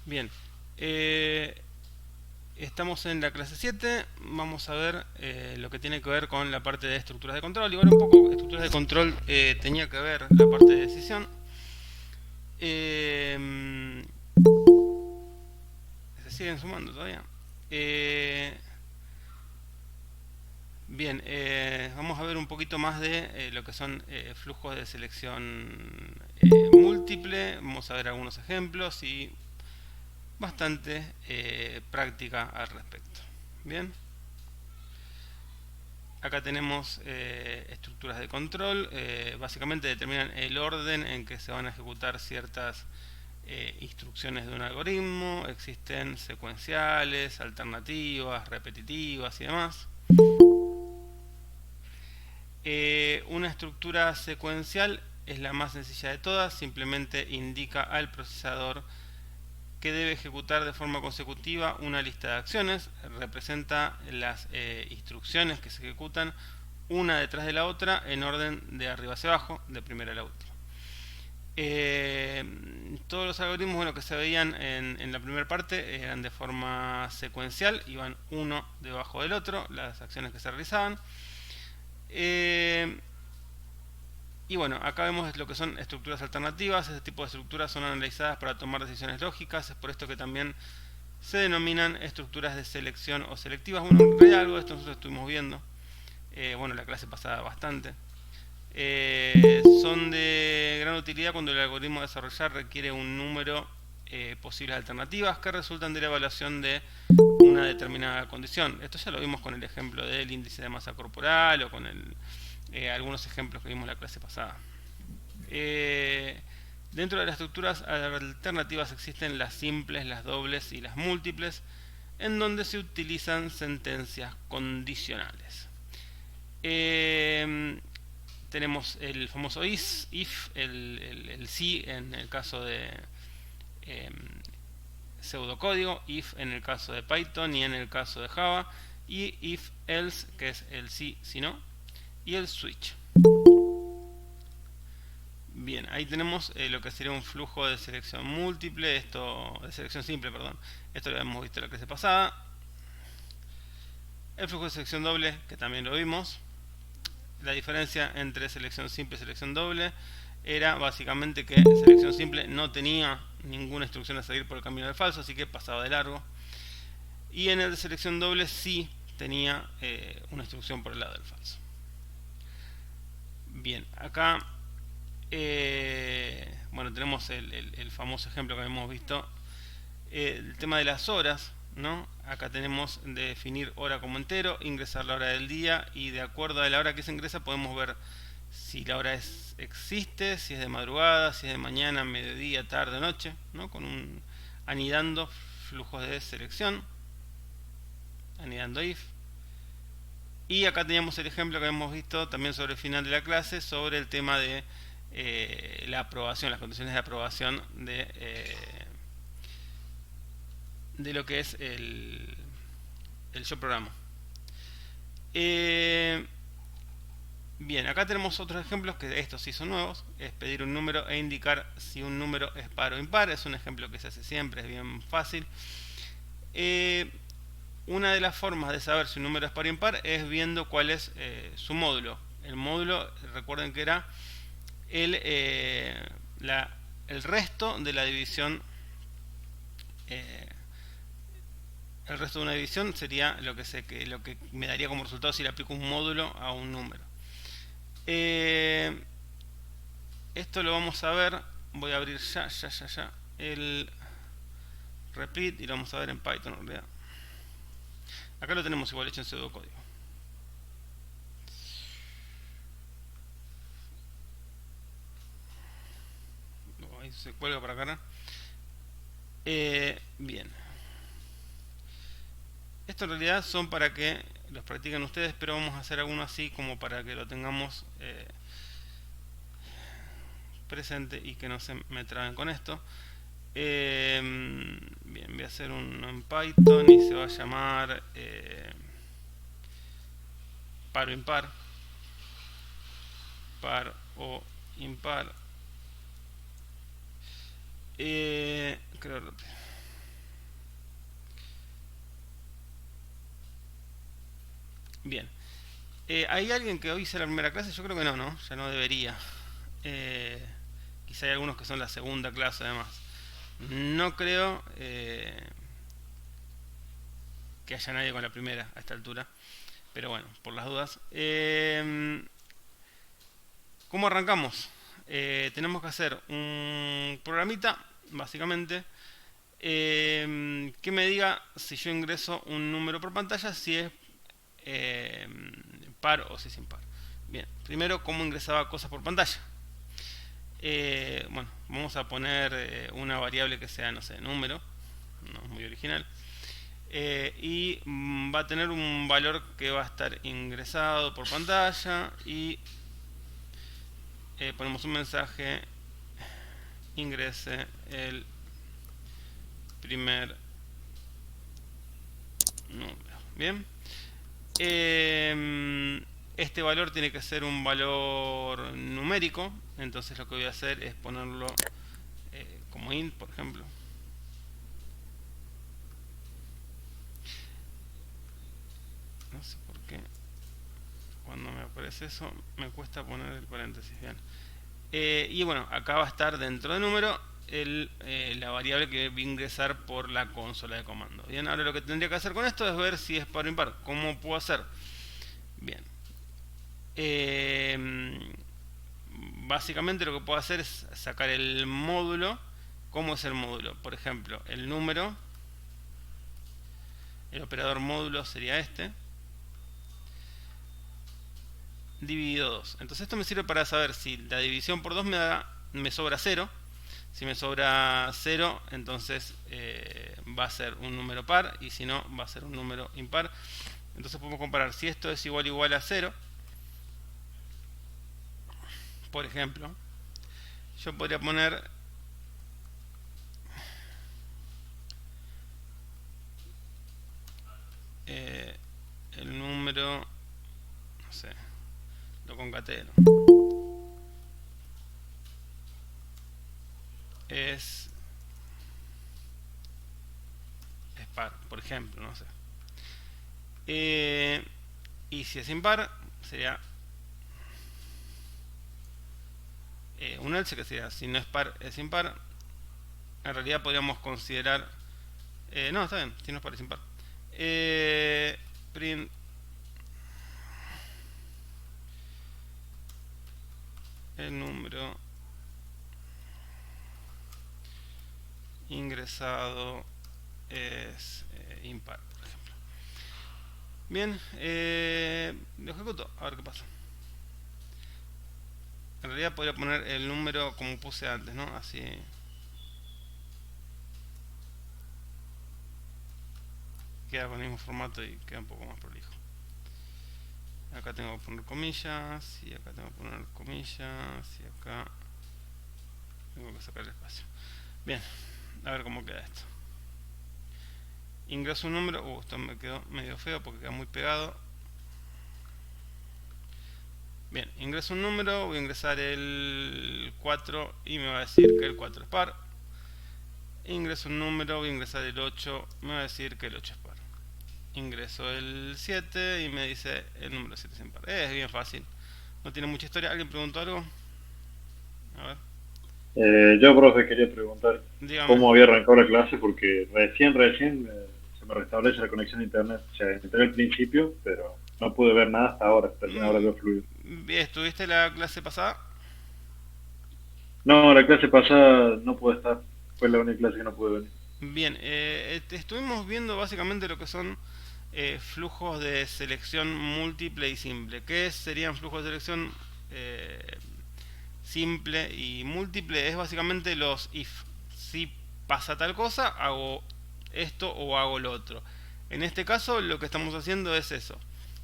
Bien, eh, estamos en la clase 7. Vamos a ver lo que tiene que ver con la parte de estructuras de control. Igual un poco estructuras de control tenía que ver la parte de decisión. Eh, Se siguen sumando todavía. Eh, Bien, vamos a ver un poquito más de lo que son flujos de selección múltiple. Vamos a ver algunos ejemplos y bastante práctica al respecto. Bien, acá tenemos estructuras de control. Básicamente determinan el orden en que se van a ejecutar ciertas instrucciones de un algoritmo. Existen secuenciales, alternativas, repetitivas y demás. Una estructura secuencial es la más sencilla de todas, simplemente indica al procesador que debe ejecutar de forma consecutiva una lista de acciones, representa las instrucciones que se ejecutan una detrás de la otra en orden de arriba hacia abajo, de primera a la última. Todos los algoritmos bueno, que se veían en la primera parte eran de forma secuencial, iban uno debajo del otro, las acciones que se realizaban. Eh, Y bueno, acá vemos lo que son estructuras alternativas. Este tipo de estructuras son analizadas para tomar decisiones lógicas. Es por esto que también se denominan estructuras de selección o selectivas. Bueno, en realidad algo de esto nosotros estuvimos viendo. Bueno, la clase pasada bastante. Son de gran utilidad cuando el algoritmo a desarrollar requiere un número posibles alternativas que resultan de la evaluación de una determinada condición. Esto ya lo vimos con el ejemplo del índice de masa corporal o con algunos ejemplos que vimos la clase pasada. Eh, Dentro de las estructuras alternativas existen las simples, las dobles y las múltiples, en donde se utilizan sentencias condicionales. Eh, Tenemos el famoso if, el si en el caso de eh, pseudocódigo, if en el caso de Python y en el caso de Java, y if else, que es el sí, si no, y el switch. Bien, ahí tenemos lo que sería un flujo de selección múltiple, esto de selección simple, perdón. Esto lo habíamos visto en la clase pasada. El flujo de selección doble, que también lo vimos. La diferencia entre selección simple y selección doble era básicamente que selección simple no tenía ninguna instrucción a seguir por el camino del falso, así que pasaba de largo. Y en el de selección doble sí tenía una instrucción por el lado del falso. Bien, acá bueno, tenemos el famoso ejemplo que hemos visto, el tema de las horas, ¿no? Acá tenemos de definir hora como entero, ingresar la hora del día y de acuerdo a la hora que se ingresa podemos ver si la hora existe, si es de madrugada, si es de mañana, mediodía, tarde, noche, ¿no? Con un anidando flujos de selección, anidando if. Y acá teníamos el ejemplo que hemos visto también sobre el final de la clase, sobre el tema de la aprobación, las condiciones de aprobación de lo que es el yo programa. Eh, Bien, acá tenemos otros ejemplos que estos sí son nuevos. Es pedir un número e indicar si un número es par o impar. Es un ejemplo que se hace siempre, es bien fácil. Eh, una de las formas de saber si un número es par o impar es viendo cuál es su módulo. El módulo, recuerden que era el, eh, el resto de la división. eh, el resto de una división sería lo que me daría como resultado si le aplico un módulo a un número. Eh, Esto lo vamos a ver. Voy a abrir ya el repeat y lo vamos a ver en Python en realidad. Acá lo tenemos igual hecho en pseudocódigo. Ahí se cuelga para acá. Bien. Esto en realidad son para que los practiquen ustedes, pero vamos a hacer alguno así como para que lo tengamos presente y que no se me traben con esto. Bien, voy a hacer uno en Python y se va a llamar par o impar. Par o impar. Creo Bien. ¿Hay alguien que hoy hice la primera clase? Yo creo que no, ¿no? Ya no debería. Eh, Quizá hay algunos que son la segunda clase además. No creo que haya nadie con la primera a esta altura. Pero bueno, por las dudas. ¿Cómo arrancamos? Tenemos que hacer un programita, básicamente, que me diga si yo ingreso un número por pantalla, si es eh, par o si es impar. Bien, primero, ¿cómo ingresaba cosas por pantalla? Bueno, vamos a poner una variable que sea, no sé, número, no es muy original. Y va a tener un valor que va a estar ingresado por pantalla y ponemos un mensaje: ingrese el primer número. Bien. Este valor tiene que ser un valor numérico, entonces lo que voy a hacer es ponerlo como int, por ejemplo. No sé por qué cuando me aparece eso me cuesta poner el paréntesis. Bien. Y bueno, acá va a estar dentro de número la variable que voy a ingresar por la consola de comando. Bien, ahora lo que tendría que hacer con esto es ver si es par o impar. ¿Cómo puedo hacer? Bien. Básicamente lo que puedo hacer es sacar el módulo. ¿Cómo es el módulo? Por ejemplo, el número, el operador módulo sería este, dividido 2. Entonces esto me sirve para saber si la división por 2 me sobra 0. Si me sobra 0, entonces va a ser un número par, y si no, va a ser un número impar. Entonces podemos comparar si esto es igual a 0. Por ejemplo, yo podría poner el número, no sé, lo concateno, es par, por ejemplo, no sé. Y si es impar, sería un else, que sería si no es par, es impar. En realidad podríamos considerar... no, está bien, si no es par, es impar. Print el número ingresado es impar, por ejemplo. Bien, lo ejecuto, a ver qué pasa. En realidad podría poner el número como puse antes, ¿no? Así queda con el mismo formato y queda un poco más prolijo. Acá tengo que poner comillas, y acá tengo que poner comillas, y acá tengo que sacar el espacio. Bien, a ver cómo queda esto. Ingreso un número. Esto me quedó medio feo porque queda muy pegado. Bien, ingreso un número, voy a ingresar el 4 y me va a decir que el 4 es par. Ingreso un número, voy a ingresar el 8, me va a decir que el 8 es par. Ingreso el 7 y me dice el número 7 es impar. Es bien fácil, no tiene mucha historia. ¿Alguien preguntó algo? A ver, Yo, profe, quería preguntar dígame. cómo había arrancado la clase porque recién se me restablece la conexión a internet. O sea, entré al principio, pero no pude ver nada hasta ahora. Recién ahora veo fluido. ¿Estuviste la clase pasada? No, la clase pasada no pude estar. Fue la única clase que no pude venir. Bien, estuvimos viendo básicamente lo que son flujos de selección múltiple y simple. ¿Qué serían flujos de selección simple y múltiple? Es básicamente los if. Si pasa tal cosa, hago esto o hago lo otro. En este caso lo que estamos haciendo es eso.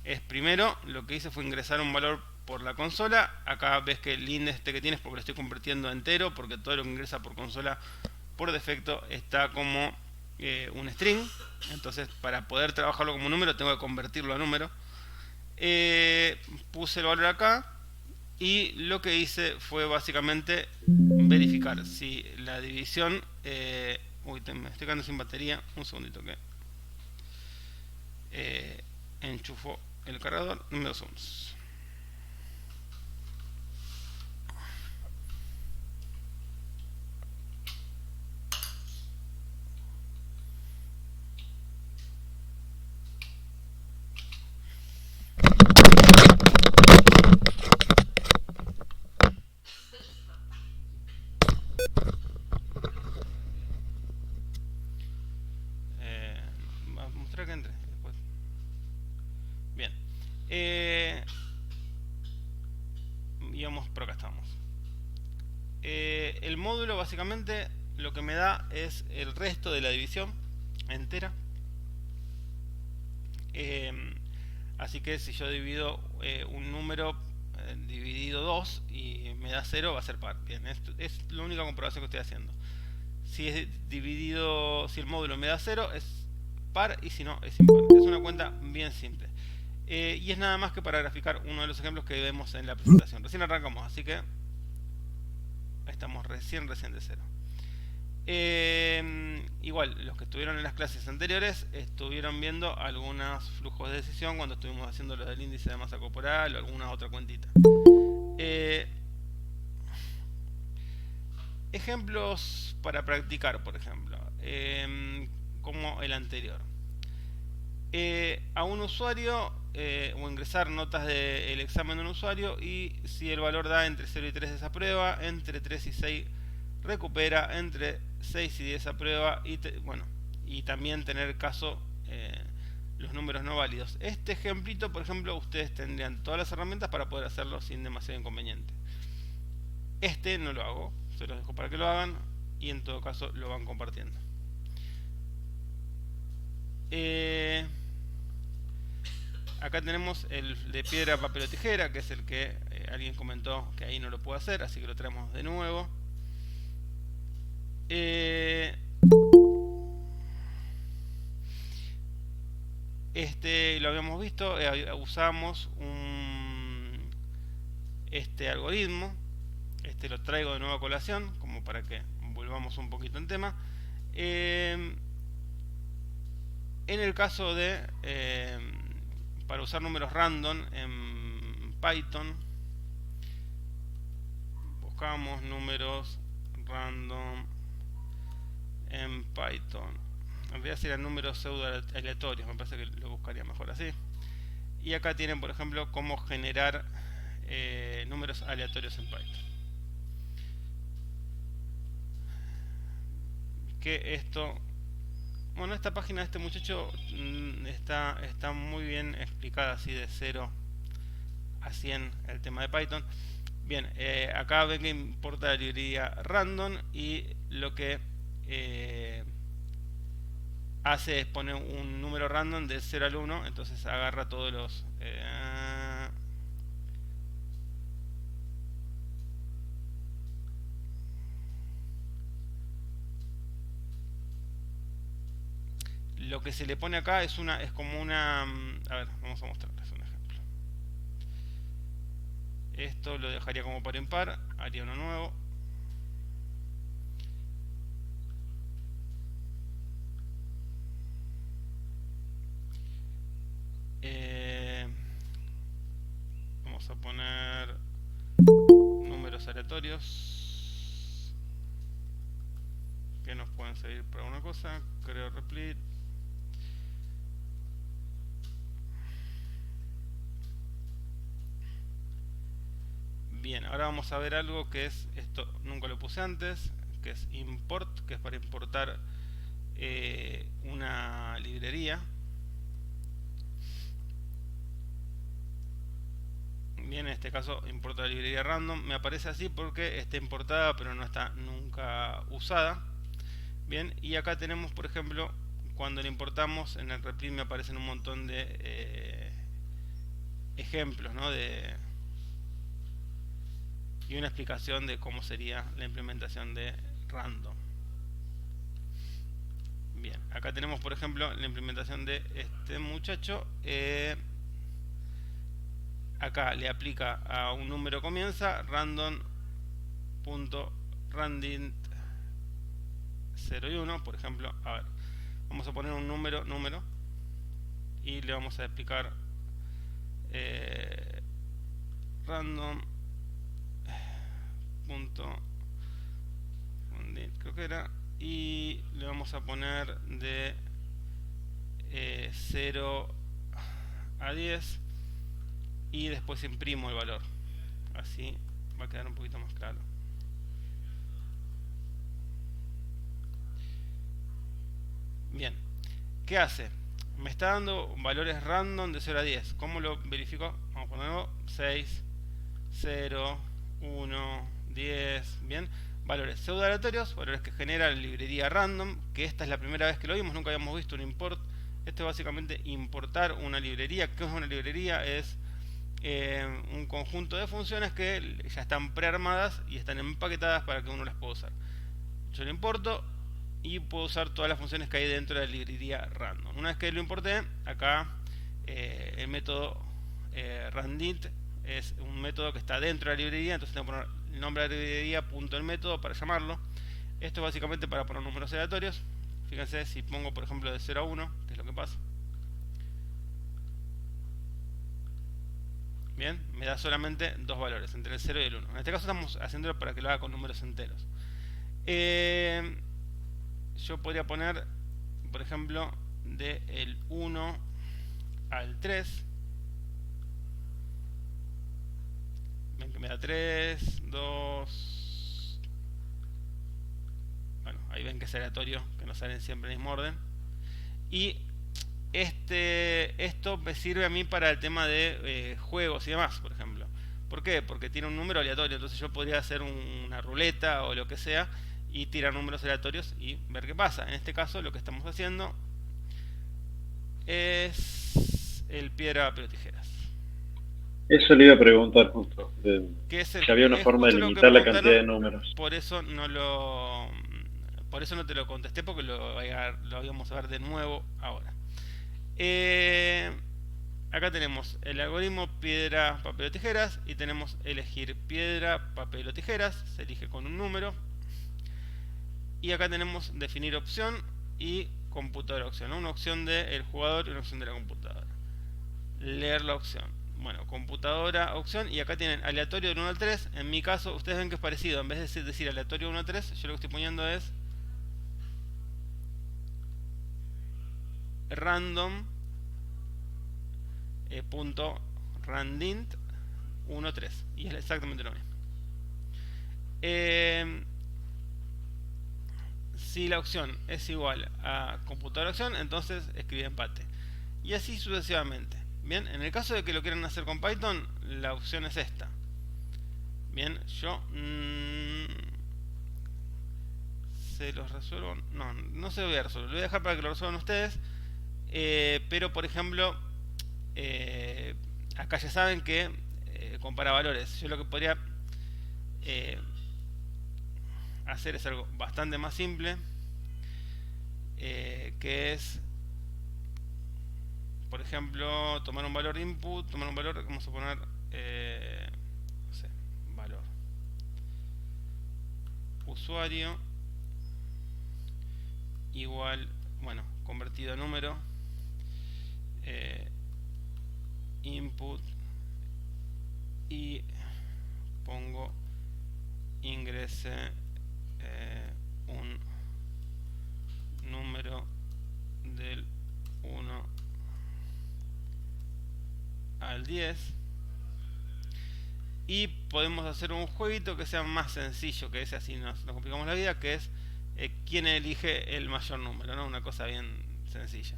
Es primero, lo que hice fue ingresar un valor por la consola. Acá ves que el int este que tienes porque lo estoy convirtiendo a entero, porque todo lo que ingresa por consola por defecto está como un string. Entonces para poder trabajarlo como número tengo que convertirlo a número. Puse el valor acá y lo que hice fue básicamente verificar si la división... uy, me estoy quedando sin batería. Un segundito que enchufo el cargador, números unos. Va a mostrar que entre después. Bien. Íbamos, por acá estamos. El módulo básicamente lo que me da es el resto de la división entera. Así que si yo divido un número dividido 2 y me da 0, va a ser par. Bien, esto es la única comprobación que estoy haciendo. Si es dividido, si el módulo me da 0, es par, y si no, es impar. Es una cuenta bien simple. Y es nada más que para graficar uno de los ejemplos que vemos en la presentación. Recién arrancamos, así que estamos recién de 0. Igual, los que estuvieron en las clases anteriores estuvieron viendo algunos flujos de decisión cuando estuvimos haciendo lo del índice de masa corporal o alguna otra cuentita. Ejemplos para practicar, por ejemplo, como el anterior. A un usuario o ingresar notas del examen de un usuario, y si el valor da entre 0 y 3 desaprueba, entre 3 y 6 recupera, entre 6 y 10 aprueba, y también tener caso los números no válidos. Este ejemplito, por ejemplo, ustedes tendrían todas las herramientas para poder hacerlo sin demasiado inconveniente. Este no lo hago, se los dejo para que lo hagan, y en todo caso lo van compartiendo. Acá tenemos el de piedra, papel o tijera, que es el que alguien comentó que ahí no lo puedo hacer, así que lo traemos de nuevo. Este lo habíamos visto, usamos este algoritmo. Este lo traigo de nuevo a colación, como para que volvamos un poquito en tema. En el caso de para usar números random en Python, buscamos números random en Python. En realidad serían números pseudo aleatorios, me parece que lo buscaría mejor así. Y acá tienen, por ejemplo, cómo generar números aleatorios en Python. Que esto, bueno, esta página de este muchacho está muy bien explicada, así de 0 a 100 el tema de Python. Bien, acá ven que importa la librería random, y lo que hace es poner un número random de 0 al 1, entonces agarra todos los lo que se le pone acá es como una, a ver, vamos a mostrarles un ejemplo. Esto lo dejaría como par impar, haría uno nuevo. Vamos a poner números aleatorios que nos pueden servir para una cosa. Creo replete. Bien, ahora vamos a ver algo que es, esto nunca lo puse antes, que es import, que es para importar una librería. Bien, en este caso importa la librería random. Me aparece así porque está importada pero no está nunca usada. Bien, y acá tenemos, por ejemplo, cuando la importamos, en el replit me aparecen un montón de ejemplos, ¿no? Y una explicación de cómo sería la implementación de random. Bien, acá tenemos, por ejemplo, la implementación de este muchacho. Acá le aplica a un número comienza random.randint 0 y 1, por ejemplo. A ver, vamos a poner un número y le vamos a explicar random punto creo que era, y le vamos a poner de 0 a 10 y después imprimo el valor, así va a quedar un poquito más claro. Bien, ¿qué hace? Me está dando valores random de 0 a 10. ¿Cómo lo verifico? Vamos a ponerlo 6, 0, 1, 10. Bien, valores pseudo aleatorios, valores que genera la librería random, que esta es la primera vez que lo vimos, nunca habíamos visto un import. Esto es básicamente importar una librería. ¿Qué es una librería? Es un conjunto de funciones que ya están prearmadas y están empaquetadas para que uno las pueda usar. Yo lo importo y puedo usar todas las funciones que hay dentro de la librería random. Una vez que lo importé, acá el método randint es un método que está dentro de la librería, entonces tengo que poner el nombre de la librería punto el método para llamarlo. Esto es básicamente para poner números aleatorios. Fíjense, si pongo por ejemplo de 0 a 1, ¿qué es lo que pasa? Bien, me da solamente dos valores, entre el 0 y el 1. En este caso estamos haciéndolo para que lo haga con números enteros. Yo podría poner, por ejemplo, de el 1 al 3. Ven que me da 3, 2. Bueno, ahí ven que es aleatorio, que no salen siempre en el mismo orden. Y esto me sirve a mí para el tema de juegos y demás, por ejemplo. ¿Por qué? Porque tiene un número aleatorio, entonces yo podría hacer una ruleta o lo que sea y tirar números aleatorios y ver qué pasa. En este caso lo que estamos haciendo es el piedra, papel o tijeras. Eso le iba a preguntar justo. Que es Si había una forma de justo lo que limitar la cantidad de preguntaron, números. por eso no te lo contesté, porque lo íbamos a ver de nuevo ahora. Acá tenemos el algoritmo piedra, papel o tijeras y tenemos elegir piedra, papel o tijeras. Se elige con un número. Y acá tenemos definir opción y computadora opción, ¿no? Una opción del jugador y una opción de la computadora. Leer la opción. Bueno, computadora opción, y acá tienen aleatorio del 1 al 3. En mi caso, ustedes ven que es parecido. En vez de decir aleatorio 1 al 3, yo lo que estoy poniendo es random punto randint 1, 3. Y es exactamente lo mismo. Si la opción es igual a computadora opción, entonces escribir empate. Y así sucesivamente. Bien, en el caso de que lo quieran hacer con Python, la opción es esta. Bien, yo se los resuelvo. No se lo voy a resolver. Lo voy a dejar para que lo resuelvan ustedes. Pero por ejemplo, acá ya saben que compara valores. Yo lo que podría hacer es algo bastante más simple, que es, por ejemplo, tomar un valor input, tomar un valor, vamos a poner no sé, valor usuario igual, bueno, convertido a número, input, y pongo ingrese un número del 1 al 10. Y podemos hacer un jueguito que sea más sencillo, que ese, así nos complicamos la vida, que es quién elige el mayor número, ¿no? Una cosa bien sencilla.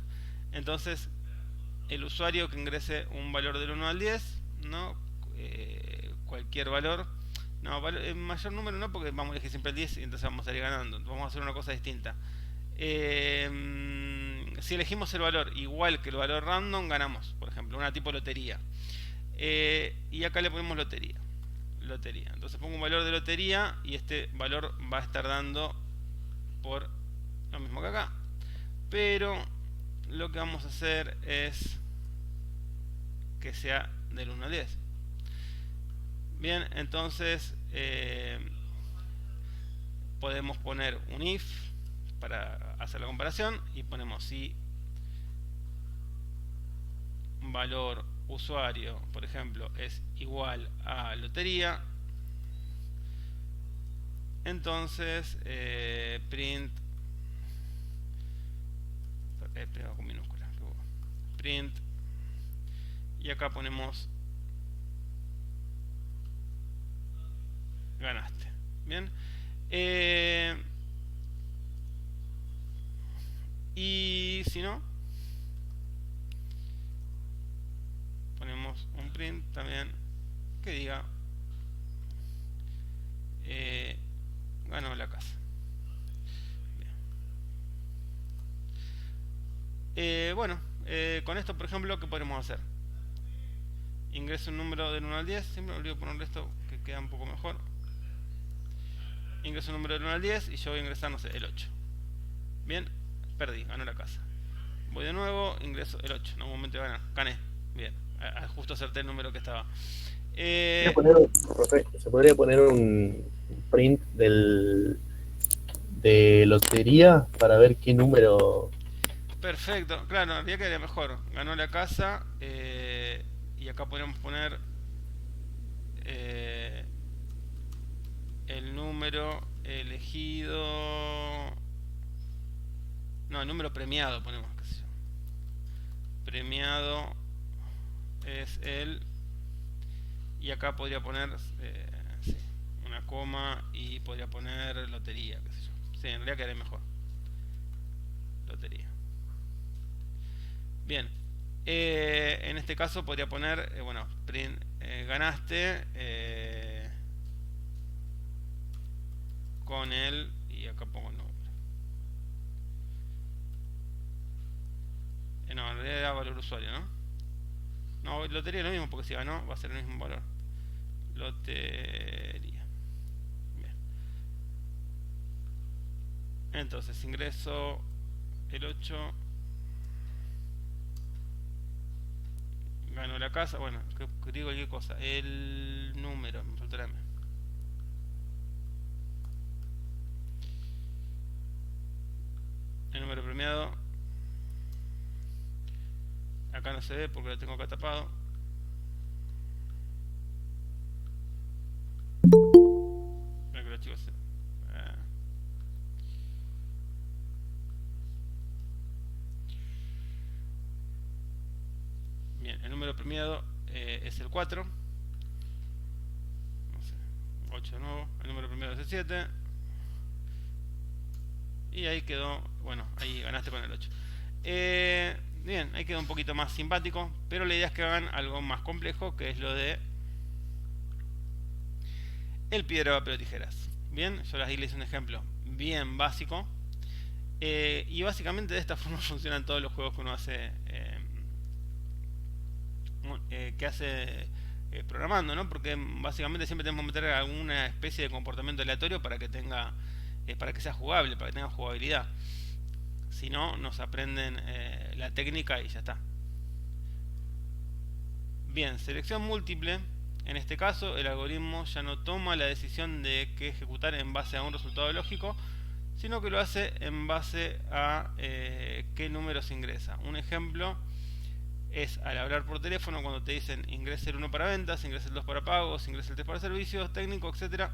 Entonces, el usuario que ingrese un valor del 1 al 10, ¿no? Cualquier valor. No, el mayor número no, porque vamos a elegir siempre el 10 y entonces vamos a ir ganando. Vamos a hacer una cosa distinta. Si elegimos el valor igual que el valor random, ganamos, por ejemplo, una tipo lotería. Y acá le ponemos lotería. Entonces pongo un valor de lotería y este valor va a estar dando por lo mismo que acá. Pero lo que vamos a hacer es que sea del 1 al 10. Bien, entonces podemos poner un if para hacer la comparación y ponemos si valor usuario, por ejemplo, es igual a lotería, entonces print con minúsculas, print, y acá ponemos ganaste. Bien. Y si no, ponemos un print también que diga ganó la casa. Bueno, con esto, por ejemplo, ¿qué podemos hacer? Ingreso un número del 1 al 10. Siempre me olvido ponerle esto que queda un poco mejor. Ingreso un número del 1 al 10 y yo voy a ingresar, no sé, el 8. Bien, perdí, ganó la casa. Voy de nuevo, ingreso el 8. En algún momento gané. Bien, justo acerté el número que estaba. Se podría poner un print de lotería para ver qué número. Perfecto, claro, en realidad quedaría mejor. Ganó la casa y acá podríamos poner el número elegido. No, el número premiado ponemos, qué sé yo. Premiado es el. Y acá podría poner sí, una coma y podría poner lotería, qué sé yo. Sí, en realidad quedaría mejor. Lotería. Bien. En este caso podría poner, bueno, print, ganaste con el, y acá pongo el nombre. No, en realidad era valor usuario, ¿no? No, lotería es lo mismo, porque si ganó va a ser el mismo valor. Lotería. Bien. Entonces ingreso el 8. Ganó la casa. Bueno, que digo cualquier cosa. El número, me faltó la M. El número premiado. Acá no se ve porque lo tengo acá tapado. Espera que los chicos Bien, el número premiado es el 4. No sé, 8 de nuevo. El número premiado es el 7. Y ahí quedó, bueno, ahí ganaste con el 8. Bien, ahí quedó un poquito más simpático, pero la idea es que hagan algo más complejo, que es lo de el piedra, papel o tijeras. Bien, yo les hice un ejemplo bien básico. Y básicamente de esta forma funcionan todos los juegos que uno hace, programando, ¿no? Porque básicamente siempre tenemos que meter alguna especie de comportamiento aleatorio para que tenga, para que sea jugable, para que tenga jugabilidad. Si no, nos aprenden la técnica y ya está. Bien, selección múltiple. En este caso, el algoritmo ya no toma la decisión de qué ejecutar en base a un resultado lógico, sino que lo hace en base a qué número se ingresa. Un ejemplo es al hablar por teléfono, cuando te dicen ingrese el 1 para ventas, ingrese el 2 para pagos, ingrese el 3 para servicios, técnico, etc.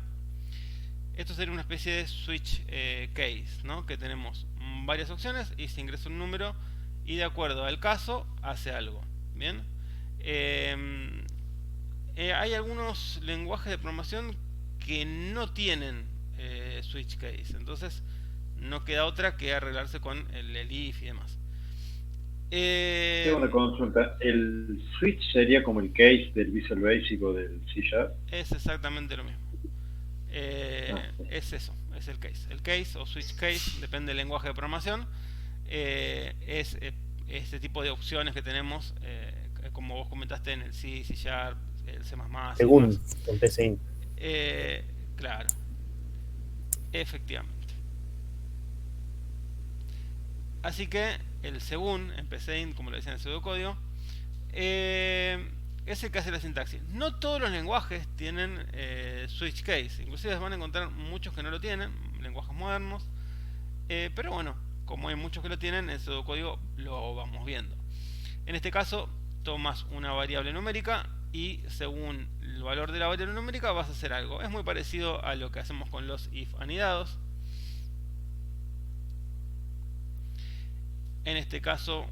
Esto sería una especie de switch case, ¿no? Que tenemos varias opciones y se ingresa un número y de acuerdo al caso hace algo. Bien. Hay algunos lenguajes de programación que no tienen switch case, entonces no queda otra que arreglarse con el if y demás. Tengo una consulta. ¿El switch sería como el case del Visual Basic o del C#? Es exactamente lo mismo. Es eso, es el case. El case o switch case, depende del lenguaje de programación. Es este tipo de opciones que tenemos, como vos comentaste en el C, C#, el C++. Según el PCInt. Claro, efectivamente. Así que el según en PCInt, como lo decía en el pseudocódigo, es el que hace la sintaxis. No todos los lenguajes tienen switch case, inclusive van a encontrar muchos que no lo tienen, lenguajes modernos, pero bueno, como hay muchos que lo tienen, en el pseudocódigo lo vamos viendo. En este caso, tomas una variable numérica y según el valor de la variable numérica vas a hacer algo. Es muy parecido a lo que hacemos con los if anidados. En este caso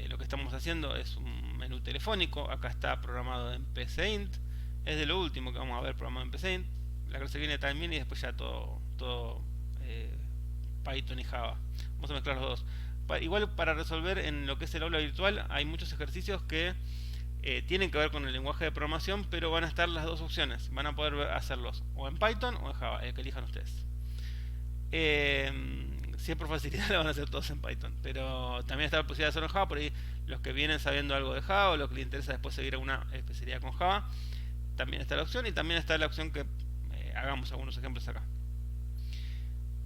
lo que estamos haciendo es un menú telefónico. Acá está programado en PCInt. Es de lo último que vamos a ver programado en PCInt. La clase que viene también, y después ya todo Python y Java. Vamos a mezclar los dos. Igual, para resolver en lo que es el aula virtual hay muchos ejercicios que tienen que ver con el lenguaje de programación, pero van a estar las dos opciones. Van a poder hacerlos o en Python o en Java, el que elijan ustedes. Si es por facilidad, lo van a hacer todos en Python, pero también está la posibilidad de hacerlo en Java. Por ahí los que vienen sabiendo algo de Java o los que les interesa después seguir alguna especialidad con Java, también está la opción, y también está la opción que hagamos algunos ejemplos acá.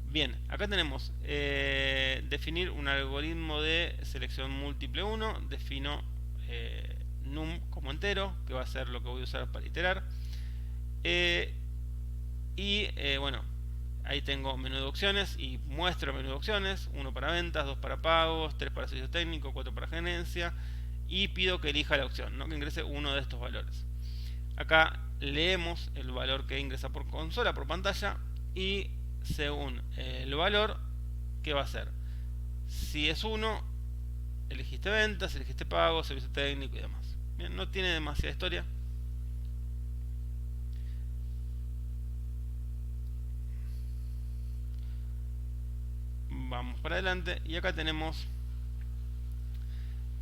Bien, acá tenemos definir un algoritmo de selección múltiple 1. Defino num como entero, que va a ser lo que voy a usar para iterar. Bueno, ahí tengo menú de opciones y muestro el menú de opciones: 1 para ventas, 2 para pagos, 3 para servicio técnico, 4 para gerencia, y pido que elija la opción, ¿no? Que ingrese uno de estos valores. Acá leemos el valor que ingresa por consola, por pantalla, y según el valor, ¿qué va a hacer? Si es 1, elegiste ventas, elegiste pagos, servicio técnico y demás. Bien, no tiene demasiada historia. Vamos para adelante, y acá tenemos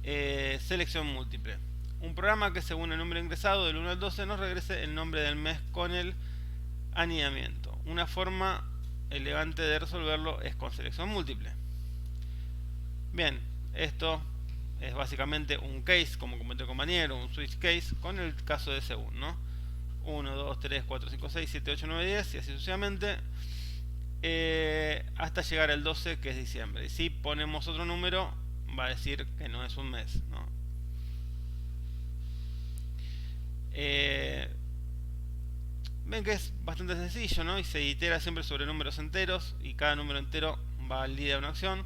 selección múltiple. Un programa que según el número ingresado del 1 al 12 nos regrese el nombre del mes con el anidamiento. Una forma elegante de resolverlo es con selección múltiple. Bien, esto es básicamente un case, como comenté el compañero, un switch case con el caso de según, ¿no? 1, 2, 3, 4, 5, 6, 7, 8, 9, 10 y así sucesivamente, hasta llegar al 12, que es diciembre. Y si ponemos otro número, va a decir que no es un mes, ¿no? Ven que es bastante sencillo, ¿no? Y se itera siempre sobre números enteros, y cada número entero valida una acción.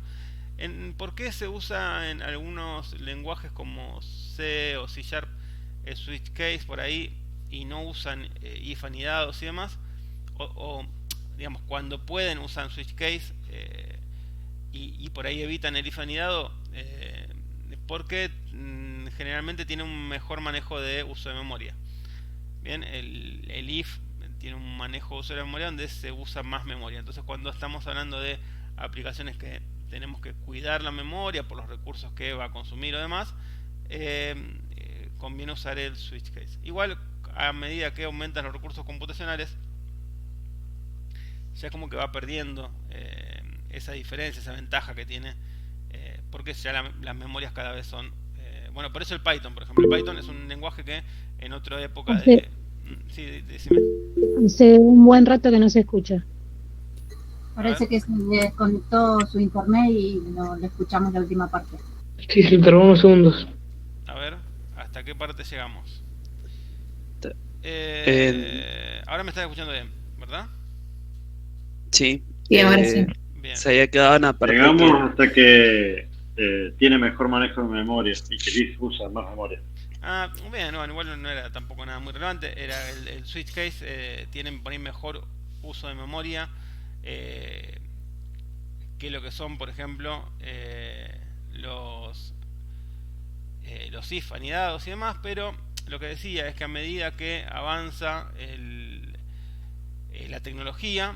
¿Por qué se usa en algunos lenguajes como C o C Sharp switch case por ahí y no usan if anidados y demás? O digamos, cuando pueden usan switch case y por ahí evitan el if anidado, porque generalmente tiene un mejor manejo de uso de memoria. Bien, el if tiene un manejo de uso de memoria donde se usa más memoria. Entonces, cuando estamos hablando de aplicaciones que tenemos que cuidar la memoria por los recursos que va a consumir o demás, conviene usar el switch case. Igual, a medida que aumentan los recursos computacionales, ya como que va perdiendo esa diferencia, esa ventaja que tiene, porque ya las memorias cada vez son bueno, por eso el Python, por ejemplo. El Python es un lenguaje que en otra época de... Sí, decime. Hace un buen rato que no se escucha. Parece que se desconectó su internet y no le escuchamos la última parte. Sí, pero unos segundos. A ver, ¿hasta qué parte llegamos? Ahora me estás escuchando bien, ¿verdad? Sí. Sí, ahora sí. Bien. Se había quedado en aparte. Llegamos hasta que tiene mejor manejo de memoria y que Liz usa más memoria. Ah, bien, bueno, igual no era tampoco nada muy relevante. Era el switch case, tienen por ahí mejor uso de memoria que lo que son, por ejemplo, los if anidados y demás. Pero lo que decía es que a medida que avanza la tecnología,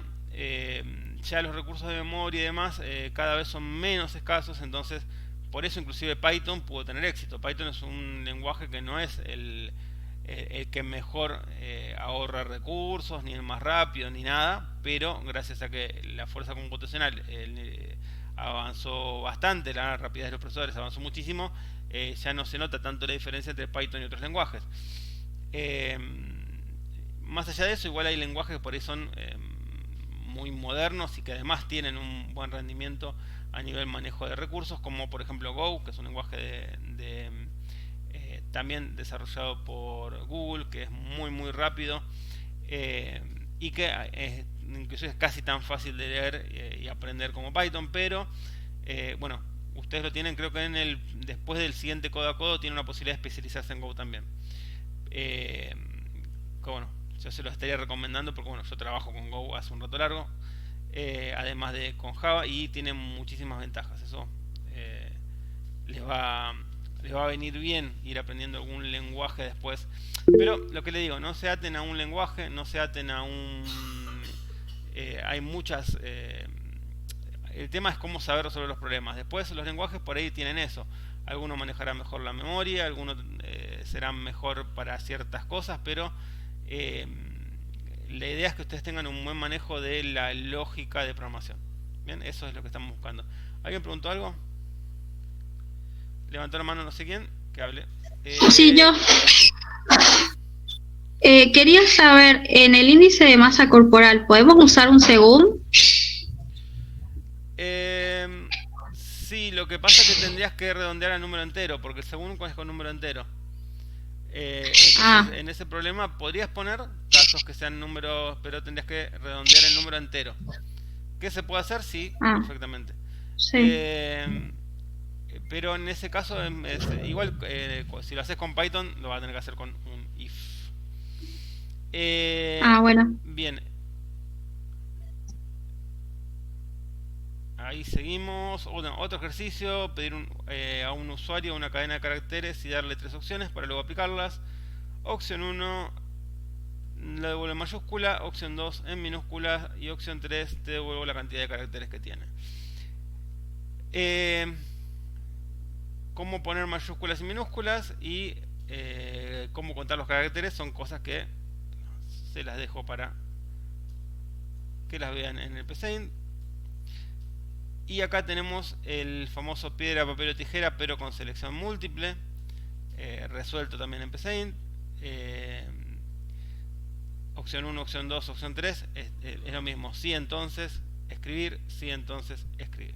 ya los recursos de memoria y demás cada vez son menos escasos. Entonces, por eso inclusive Python pudo tener éxito. Python es un lenguaje que no es el que mejor ahorra recursos, ni el más rápido, ni nada, pero gracias a que la fuerza computacional avanzó bastante, la rapidez de los procesadores avanzó muchísimo, ya no se nota tanto la diferencia entre Python y otros lenguajes. Más allá de eso, igual hay lenguajes que por ahí son muy modernos y que además tienen un buen rendimiento a nivel manejo de recursos, como por ejemplo Go, que es un lenguaje también desarrollado por Google, que es muy rápido y que incluso es casi tan fácil de leer y aprender como Python, pero bueno, ustedes lo tienen, creo que después del siguiente codo a codo tiene una posibilidad de especializarse en Go también. Que bueno, yo se lo estaría recomendando porque bueno, yo trabajo con Go hace un rato largo, además de con Java, y tiene muchísimas ventajas. Eso les va a venir bien ir aprendiendo algún lenguaje después. Pero lo que le digo, no se aten a un lenguaje, no se aten a un... hay muchas... el tema es cómo saber resolver los problemas. Después los lenguajes por ahí tienen eso. Algunos manejarán mejor la memoria, algunos serán mejor para ciertas cosas, pero la idea es que ustedes tengan un buen manejo de la lógica de programación. Bien, eso es lo que estamos buscando. ¿Alguien preguntó algo? Levantó la mano no sé quién, que hable. Sí, yo. Quería saber, en el índice de masa corporal, ¿podemos usar un según? Sí, lo que pasa es que tendrías que redondear al número entero, porque según es con número entero. Entonces, en ese problema podrías poner casos que sean números, pero tendrías que redondear el número entero. ¿Qué se puede hacer? Sí, perfectamente. Sí. Pero en ese caso, igual si lo haces con Python, lo vas a tener que hacer con un if. Bueno. Bien. Ahí seguimos. Otro ejercicio, pedir a un usuario una cadena de caracteres y darle 3 opciones para luego aplicarlas. Opción 1 la devuelve en mayúscula, opción 2 en minúsculas y opción 3 te devuelvo la cantidad de caracteres que tiene. Cómo poner mayúsculas y minúsculas y cómo contar los caracteres son cosas que se las dejo para que las vean en el PCInt. Y acá tenemos el famoso piedra, papel o tijera, pero con selección múltiple, resuelto también en PCInt. Opción 1, opción 2, opción 3 es lo mismo. Sí, entonces escribir, sí, entonces escribir.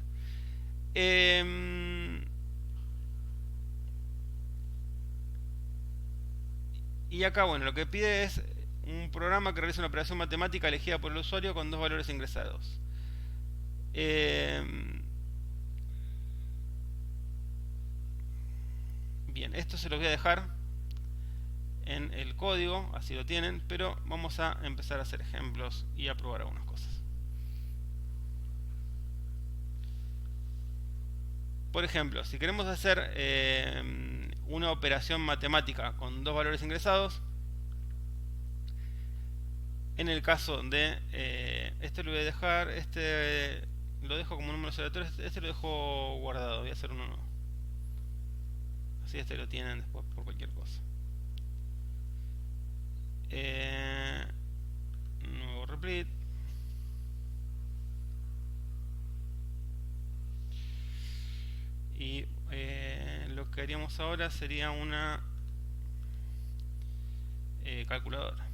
Y acá, bueno, lo que pide es un programa que realiza una operación matemática elegida por el usuario con 2 valores ingresados. Bien, esto se los voy a dejar en el código, así lo tienen, pero vamos a empezar a hacer ejemplos y a probar algunas cosas. Por ejemplo, si queremos hacer una operación matemática con 2 valores ingresados, en el caso de este lo voy a dejar, lo dejo como número aleatorio, este lo dejo guardado, voy a hacer uno nuevo. Así lo tienen después por cualquier cosa. Nuevo replete. Y lo que haríamos ahora sería una calculadora.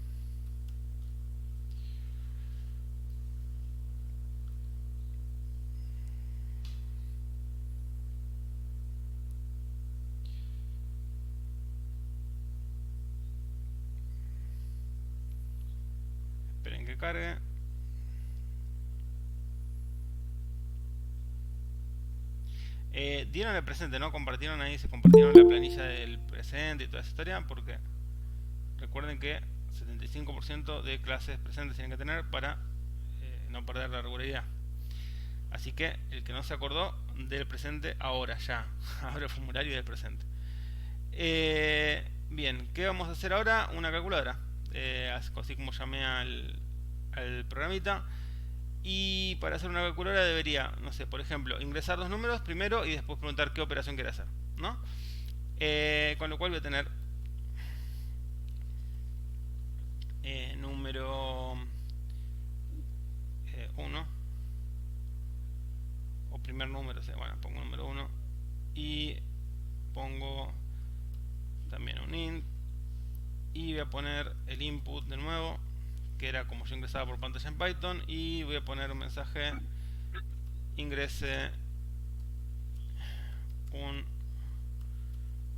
Esperen que cargue. Dieron el presente, ¿no? Compartieron ahí, se compartieron la planilla del presente y toda esa historia, porque recuerden que 75% de clases presentes tienen que tener para no perder la regularidad. Así que el que no se acordó del presente, ahora ya abre el formulario del presente. Bien, ¿qué vamos a hacer ahora? Una calculadora, así como llamé al programita. Y para hacer una calculadora debería, no sé, por ejemplo, ingresar 2 números primero y después preguntar qué operación quiere hacer, ¿no? Con lo cual voy a tener número 1 o primer número, bueno, pongo número 1 y pongo también un int y voy a poner el input de nuevo, que era como yo ingresaba por pantalla en Python, y voy a poner un mensaje: ingrese un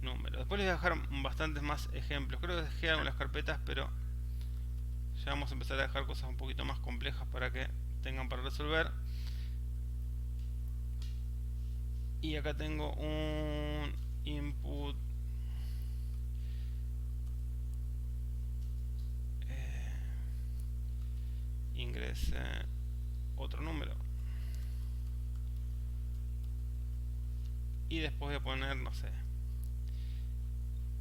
número. Después les voy a dejar bastantes más ejemplos. Creo que dejé algunas carpetas, pero ya vamos a empezar a dejar cosas un poquito más complejas para que tengan para resolver. Y acá tengo un input ingrese otro número y después voy a poner, no sé,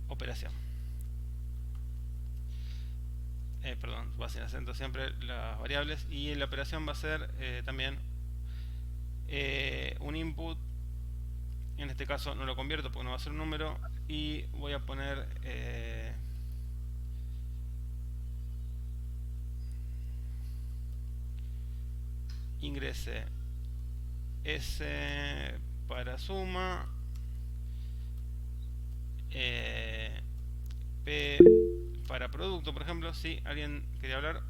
operación. Perdón, va sin acento siempre las variables, y la operación va a ser también un input. En este caso no lo convierto porque no va a ser un número, y voy a poner ingrese S para suma, P para producto, por ejemplo, si alguien quería hablar.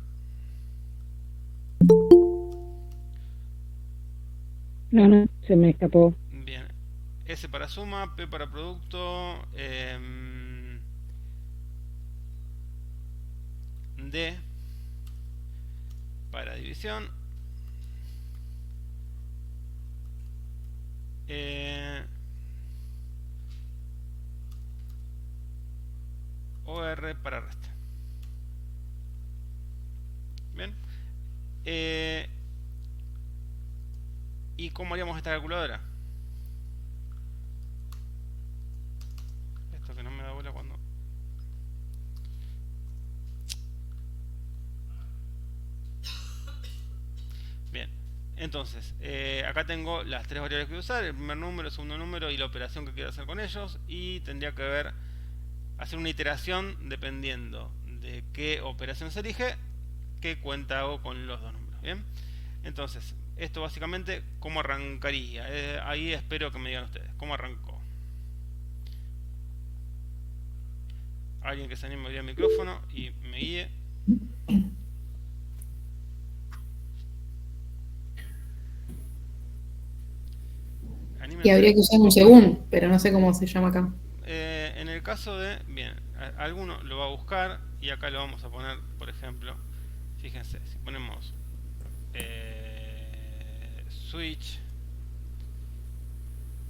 No, se me escapó. Bien, S para suma, P para producto, D para división, OR para resta. Bien. ¿Y cómo haríamos esta calculadora? Esto que no me da bola cuando... Bien, entonces, acá tengo las tres variables que voy a usar: el primer número, el segundo número y la operación que quiero hacer con ellos. Y tendría que hacer una iteración dependiendo de qué operación se elige, qué cuenta hago con los dos números. Bien, entonces, esto básicamente, ¿cómo arrancaría? Ahí espero que me digan ustedes, ¿cómo arrancó? Alguien que se anime a abrir el micrófono y me guíe. Y habría que usar un según, pero no sé cómo se llama acá. En el caso de... Bien, alguno lo va a buscar y acá lo vamos a poner, por ejemplo, fíjense, si ponemos switch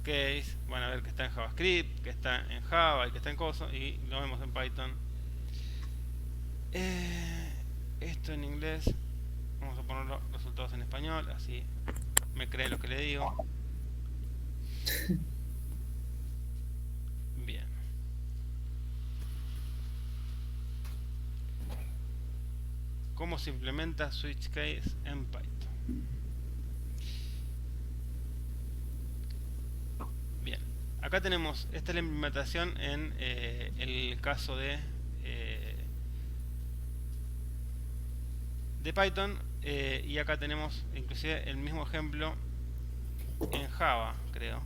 case, van a ver que está en JavaScript, que está en Java y que está en Coso, y lo vemos en Python. Esto en inglés, vamos a poner los resultados en español, así me cree lo que le digo. Bien. ¿Cómo se implementa switch case en Python? Bien, acá tenemos, esta es la implementación en el caso de Python, y acá tenemos inclusive el mismo ejemplo en Java, creo.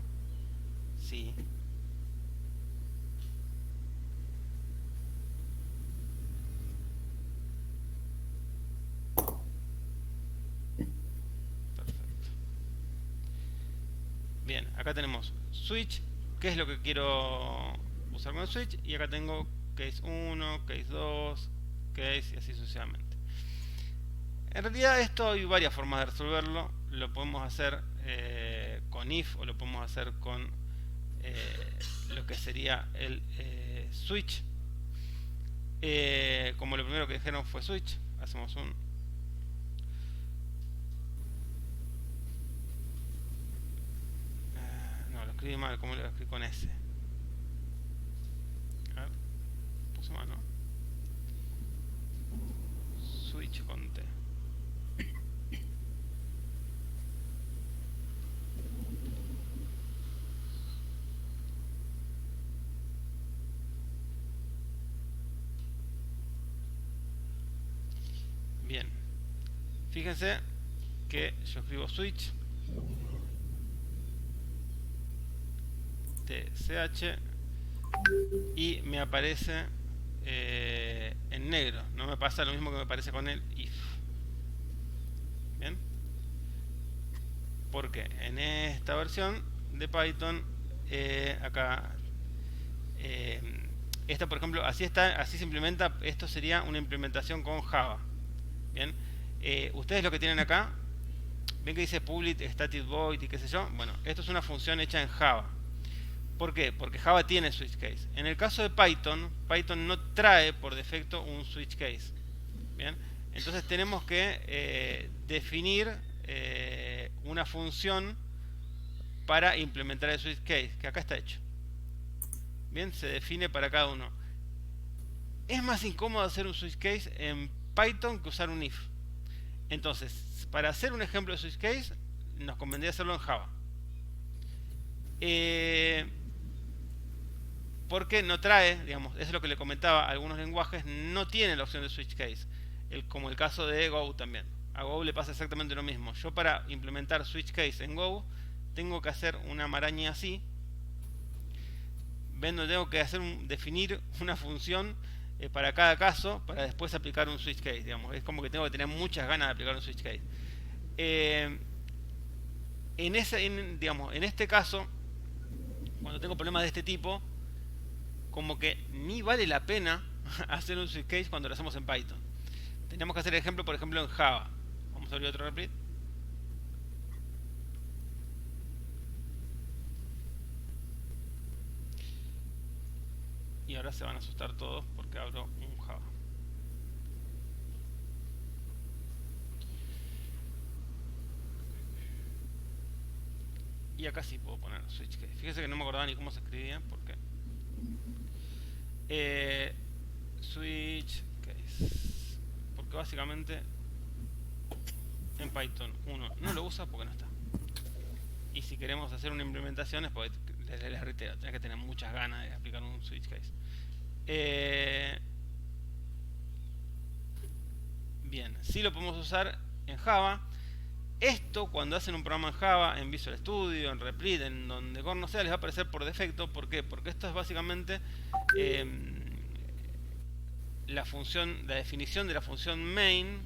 Sí. Perfecto. Bien, acá tenemos switch, que es lo que quiero usar con el switch, y acá tengo case 1, case 2, case y así sucesivamente. En realidad esto hay varias formas de resolverlo. Lo podemos hacer con if, o lo podemos hacer con lo que sería el switch. Como lo primero que dijeron fue switch, hacemos un no, lo escribí mal, como lo escribí con S. A ver, puse mal, ¿no? Switch con T. Bien, fíjense que yo escribo switch tch y me aparece en negro. No me pasa lo mismo que me aparece con el if. Bien, porque en esta versión de Python acá esta, por ejemplo, así está, así se implementa. Esto sería una implementación con Java. Bien, ustedes lo que tienen acá, ven que dice public static void y qué sé yo. Bueno, esto es una función hecha en Java. ¿Por qué? Porque Java tiene switch case. En el caso de Python, Python no trae por defecto un switch case. Bien, entonces tenemos que definir una función para implementar el switch case, que acá está hecho. Bien, se define para cada uno. Es más incómodo hacer un switch case en Python que usar un if. Entonces, para hacer un ejemplo de switch case, nos convendría hacerlo en Java. Porque no trae, digamos, eso es lo que le comentaba, algunos lenguajes no tienen la opción de switch case, como el caso de Go también. A Go le pasa exactamente lo mismo. Yo para implementar switch case en Go tengo que hacer una maraña así. Ven, donde tengo que definir una función para cada caso para después aplicar un switch case, digamos. Es como que tengo que tener muchas ganas de aplicar un switch case. En este caso, cuando tengo problemas de este tipo, como que ni vale la pena hacer un switch case cuando lo hacemos en Python. Tenemos que hacer el ejemplo, por ejemplo, en Java. Vamos a abrir otro replit. Y ahora se van a asustar todos porque abro un Java. Y acá sí puedo poner switch case. Fíjense que no me acordaba ni cómo se escribía porque switch case, porque básicamente en Python uno no lo usa porque no está. Y si queremos hacer una implementación es porque, les reitero, tenés que tener muchas ganas de aplicar un switch case. Bien, sí lo podemos usar en Java. Esto cuando hacen un programa en Java, en Visual Studio, en Replit, en donde no sea, les va a aparecer por defecto. ¿Por qué? Porque esto es básicamente la definición de la función main.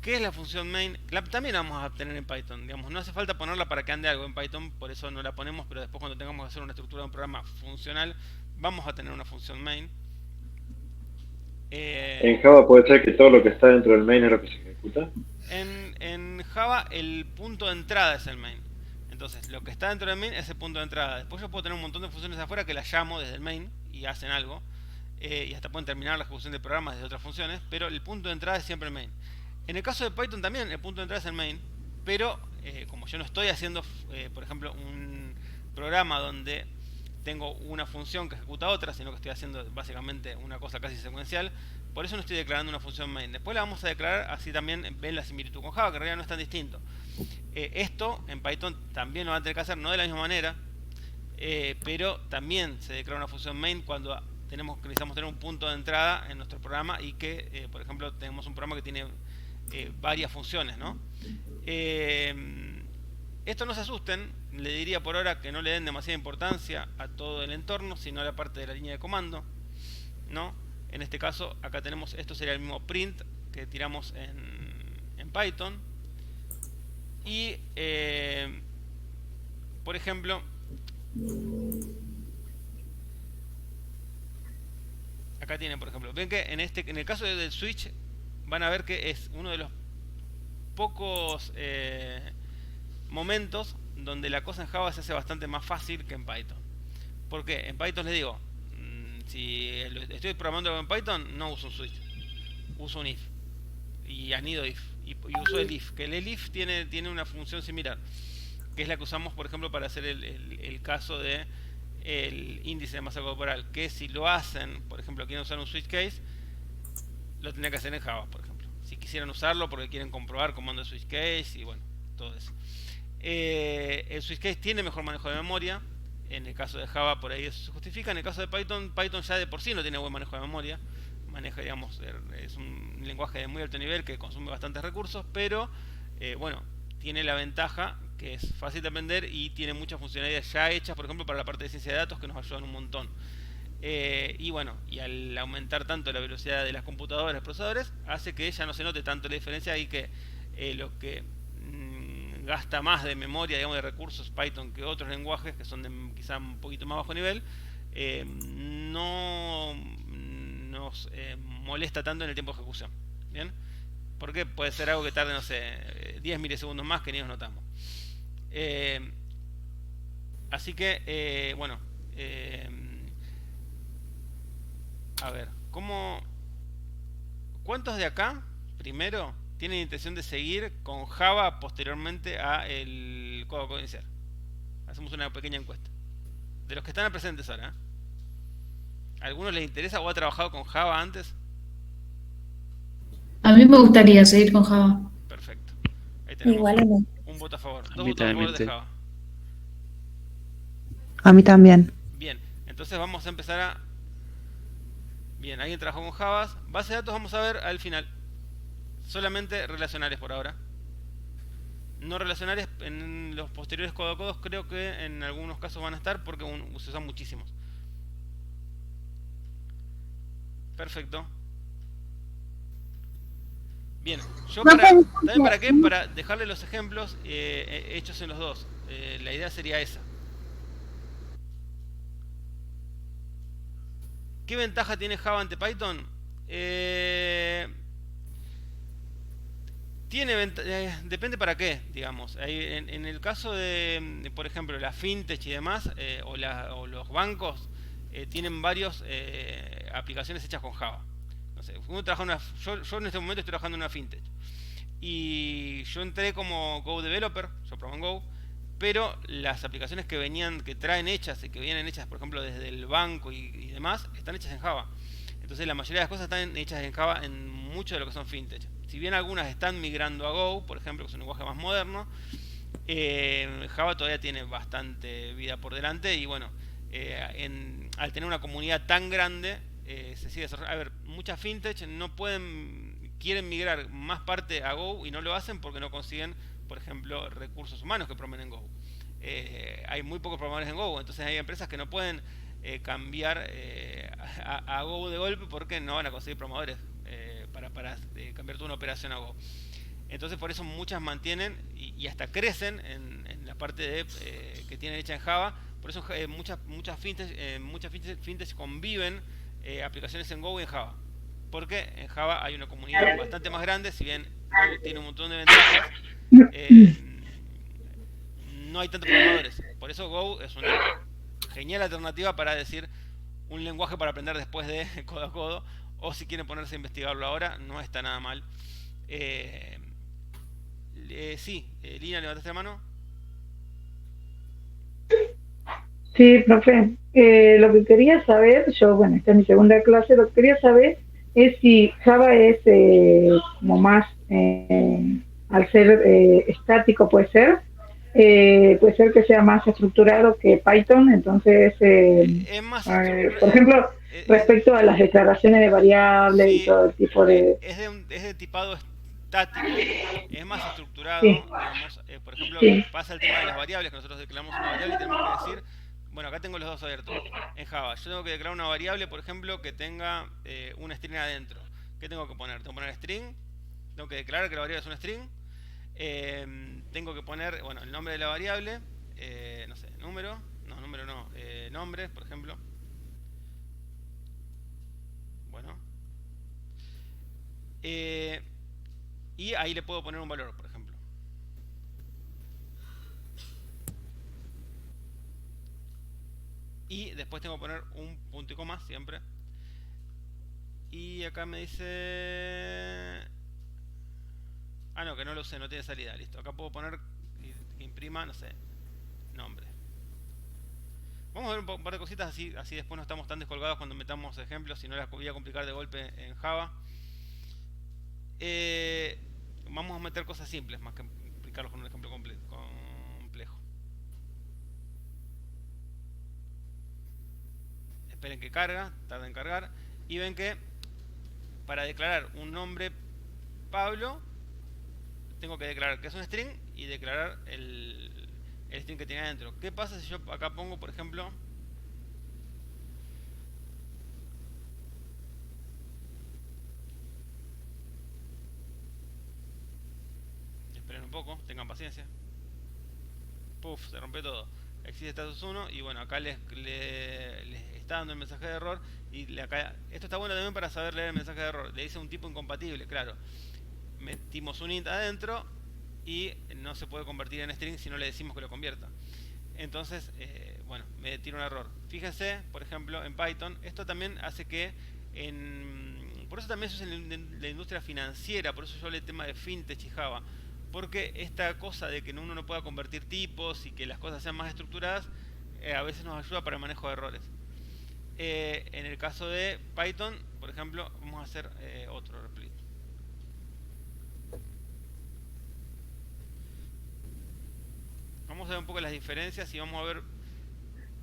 ¿Qué es la función main? También la vamos a tener en Python, digamos, no hace falta ponerla para que ande algo en Python, por eso no la ponemos, pero después cuando tengamos que hacer una estructura de un programa funcional, vamos a tener una función main. En Java puede ser que todo lo que está dentro del main es lo que se ejecuta. En Java el punto de entrada es el main. Entonces lo que está dentro del main es el punto de entrada. Después yo puedo tener un montón de funciones afuera que las llamo desde el main y hacen algo. Y hasta pueden terminar la ejecución de programas desde otras funciones, pero el punto de entrada es siempre el main. En el caso de Python también el punto de entrada es el main, pero como yo no estoy haciendo, por ejemplo, un programa donde tengo una función que ejecuta otra, sino que estoy haciendo básicamente una cosa casi secuencial, por eso no estoy declarando una función main. Después la vamos a declarar, así también ven la similitud con Java, que en realidad no es tan distinto. Esto en Python también lo van a tener que hacer, no de la misma manera, pero también se declara una función main cuando necesitamos tener un punto de entrada en nuestro programa y que, por ejemplo, tenemos un programa que tiene varias funciones, ¿no? Esto no se asusten, le diría por ahora que no le den demasiada importancia a todo el entorno, sino a la parte de la línea de comando, ¿no? En este caso, acá tenemos, esto sería el mismo print que tiramos en Python. Y, por ejemplo, acá tienen, por ejemplo, ven que en el caso del switch van a ver que es uno de los pocos momentos donde la cosa en Java se hace bastante más fácil que en Python. ¿Por qué? En Python les digo, si estoy programando en Python, no uso un switch, uso un if y anido if y uso el if, que el if tiene una función similar, que es la que usamos, por ejemplo, para hacer el caso de el índice de masa corporal, que si lo hacen, por ejemplo, quieren usar un switch case, lo tendría que hacer en Java, por ejemplo. Si quisieran usarlo porque quieren comprobar comando de switch case y bueno, todo eso. El switch case tiene mejor manejo de memoria. En el caso de Java por ahí eso se justifica. En el caso de Python, Python ya de por sí no tiene buen manejo de memoria. Maneja, digamos, es un lenguaje de muy alto nivel que consume bastantes recursos, pero bueno, tiene la ventaja que es fácil de aprender y tiene muchas funcionalidades ya hechas, por ejemplo, para la parte de ciencia de datos, que nos ayudan un montón. Y bueno, y al aumentar tanto la velocidad de las computadoras, los procesadores, hace que ya no se note tanto la diferencia y que lo que gasta más de memoria, digamos, de recursos Python que otros lenguajes que son de quizá un poquito más bajo nivel, no nos molesta tanto en el tiempo de ejecución. Bien, Porque puede ser algo que tarde, no sé, 10 milisegundos más que ni nos notamos. Así que, bueno, a ver, ¿cuántos de acá, primero, tienen intención de seguir con Java posteriormente a el código inicial? Hacemos una pequeña encuesta. De los que están presentes ahora, ¿algunos les interesa o ha trabajado con Java antes? A mí me gustaría seguir con Java. Perfecto. Ahí tenemos Igual a mí. un voto a favor. A Dos mí votos a favor de también, Java. A mí también. Bien, entonces vamos a empezar a... Bien, alguien trabajó con Java. Base de datos vamos a ver al final. Solamente relacionales por ahora. No relacionales en los posteriores codos creo que en algunos casos van a estar porque se usan muchísimos. Perfecto. Bien, yo ¿saben para qué? Para dejarle los ejemplos hechos en los dos. La idea sería esa. ¿Qué ventaja tiene Java ante Python? Depende para qué, digamos. En el caso de, por ejemplo, la fintech y demás, o los bancos, tienen varias aplicaciones hechas con Java. No sé, yo en este momento estoy trabajando en una fintech. Y yo entré como Go developer, yo programo en Go, pero las aplicaciones que traen hechas y que vienen hechas, por ejemplo, desde el banco y demás, están hechas en Java. Entonces la mayoría de las cosas están hechas en Java en mucho de lo que son fintech. Si bien algunas están migrando a Go, por ejemplo, que es un lenguaje más moderno, Java todavía tiene bastante vida por delante y bueno, al tener una comunidad tan grande, se sigue desarrollando. A ver, muchas fintech quieren migrar más parte a Go y no lo hacen porque no consiguen, por ejemplo, recursos humanos que programen en Go. Hay muy pocos programadores en Go, entonces hay empresas que no pueden cambiar a Go de golpe porque no van a conseguir programadores para cambiar toda una operación a Go. Entonces por eso muchas mantienen y hasta crecen en la parte que tienen hecha en Java. Por eso muchas fintech conviven aplicaciones en Go y en Java. Porque en Java hay una comunidad bastante más grande, si bien Go tiene un montón de ventajas, no hay tantos programadores. Por eso Go es una genial alternativa para decir un lenguaje para aprender después de codo a codo, o si quieren ponerse a investigarlo ahora, no está nada mal. Sí, Lina, ¿levantaste la mano? Sí, profe. Lo que quería saber, bueno, esta es mi segunda clase, lo que quería saber es si Java es como más, al ser estático puede ser que sea más estructurado que Python, entonces, es más por ejemplo, respecto a las declaraciones de variables y todo el tipo de... Es de tipado estático, es más estructurado, sí. Digamos, por ejemplo, sí. pasa el tema de las variables, que nosotros declaramos una variable y tenemos que decir, bueno, acá tengo los dos abiertos, en Java, yo tengo que declarar una variable, por ejemplo, que tenga una string adentro. ¿Qué tengo que poner? Tengo que poner string, tengo que declarar que la variable es una string, tengo que poner, bueno, el nombre de la variable, no sé, nombre, por ejemplo. Bueno. Y ahí le puedo poner un valor, por ejemplo. Y después tengo que poner un punto y coma siempre. Y acá me dice... Ah, no, que no lo usé, no tiene salida, listo. Acá puedo poner que imprima, no sé, nombre. Vamos a ver un par de cositas así después no estamos tan descolgados cuando metamos ejemplos, si no las voy a complicar de golpe en Java. Vamos a meter cosas simples más que explicarlos con un ejemplo complejo. Esperen que tarda en cargar. Y ven que para declarar un nombre Pablo, tengo que declarar que es un string y declarar el string que tiene adentro. ¿Qué pasa si yo acá pongo, por ejemplo, esperen un poco, tengan paciencia. Puf, se rompe todo. Existe status 1 y bueno, acá les está dando el mensaje de error y acá, esto está bueno también para saber leer el mensaje de error. Le dice un tipo incompatible, claro. metimos un int adentro y no se puede convertir en string si no le decimos que lo convierta. Entonces, bueno, me tira un error. Fíjense, por ejemplo, en Python, esto también hace que por eso también se usa en la industria financiera, por eso yo hablé del tema de fintech y Java, porque esta cosa de que uno no pueda convertir tipos y que las cosas sean más estructuradas, a veces nos ayuda para el manejo de errores. En el caso de Python, por ejemplo, vamos a hacer otro split. Vamos a ver un poco las diferencias y vamos a ver.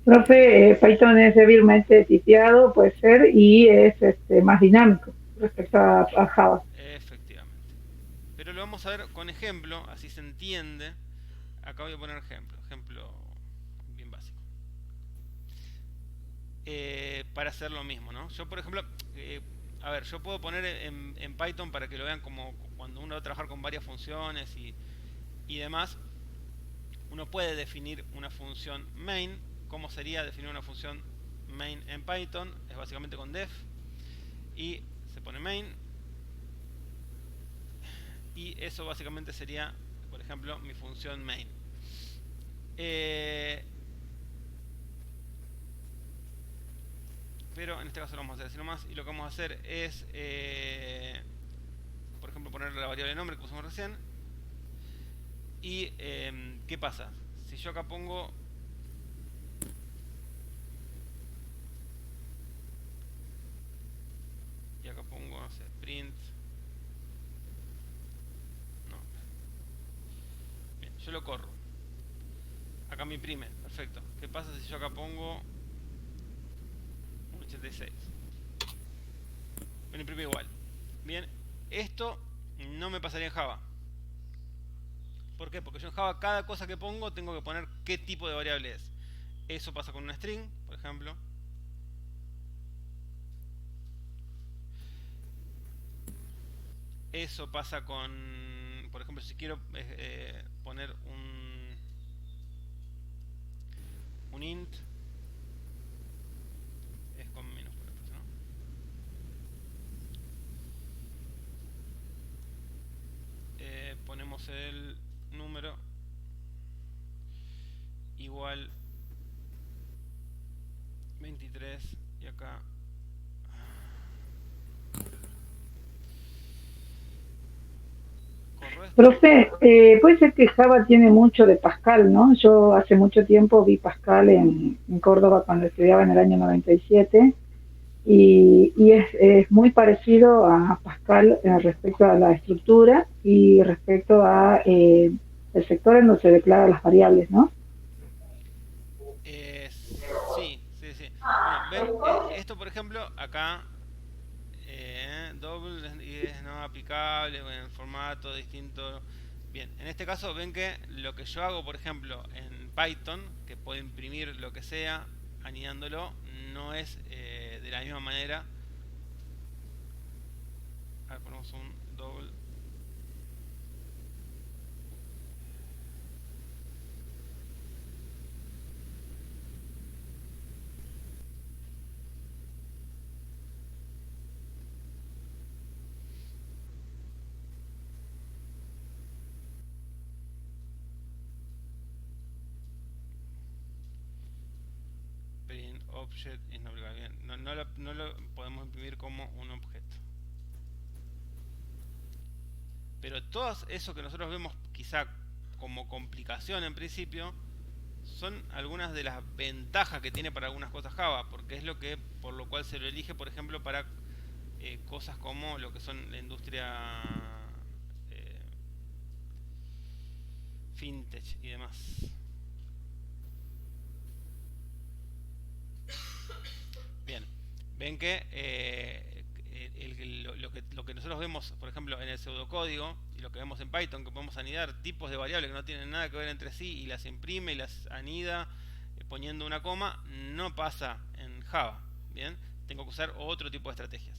Profe, Python es débilmente tipeado, puede ser, y es más dinámico respecto a Java. Efectivamente. Pero lo vamos a ver con ejemplo, así se entiende. Acá voy a poner ejemplo bien básico. Para hacer lo mismo, ¿no? Yo, por ejemplo, a ver, yo puedo poner en Python para que lo vean como cuando uno va a trabajar con varias funciones y demás. Uno puede definir una función main. ¿Cómo sería definir una función main en Python? Es básicamente con def y se pone main, y eso básicamente sería, por ejemplo, mi función main. Pero en este caso lo vamos a decir nomás, y lo que vamos a hacer es por ejemplo ponerle la variable nombre que pusimos recién. Y ¿qué pasa? Si yo acá pongo y acá pongo, no sé, print, no, bien, yo lo corro, acá me imprime, perfecto. ¿Qué pasa si yo acá pongo 86? Me lo imprime igual. Bien, esto no me pasaría en Java. ¿Por qué? Porque yo en Java cada cosa que pongo tengo que poner qué tipo de variable es. Eso pasa con una string, por ejemplo. Eso pasa con, por ejemplo, si quiero poner un int, es con minúsculas, ¿no? Ponemos el número igual 23 y acá Profe, puede ser que Java tiene mucho de Pascal, ¿no? Yo hace mucho tiempo vi Pascal en Córdoba cuando estudiaba en el año 97 y es muy parecido a Pascal respecto a la estructura y respecto a el sector en donde se declaran las variables, ¿no? Sí. Bueno, ven, esto por ejemplo, acá double es no aplicable en formato distinto. Bien, en este caso ven que lo que yo hago, por ejemplo, en Python, que puedo imprimir lo que sea anidándolo, no es de la misma manera. A ver, ponemos un double. Object is not bien. No lo podemos imprimir como un objeto. Pero todo eso que nosotros vemos quizá como complicación en principio son algunas de las ventajas que tiene para algunas cosas Java, porque es por lo cual se lo elige, por ejemplo, para cosas como lo que son la industria fintech y demás. Bien, ven que lo que nosotros vemos, por ejemplo, en el pseudocódigo y lo que vemos en Python, que podemos anidar tipos de variables que no tienen nada que ver entre sí y las imprime y las anida poniendo una coma, no pasa en Java. Bien, tengo que usar otro tipo de estrategias.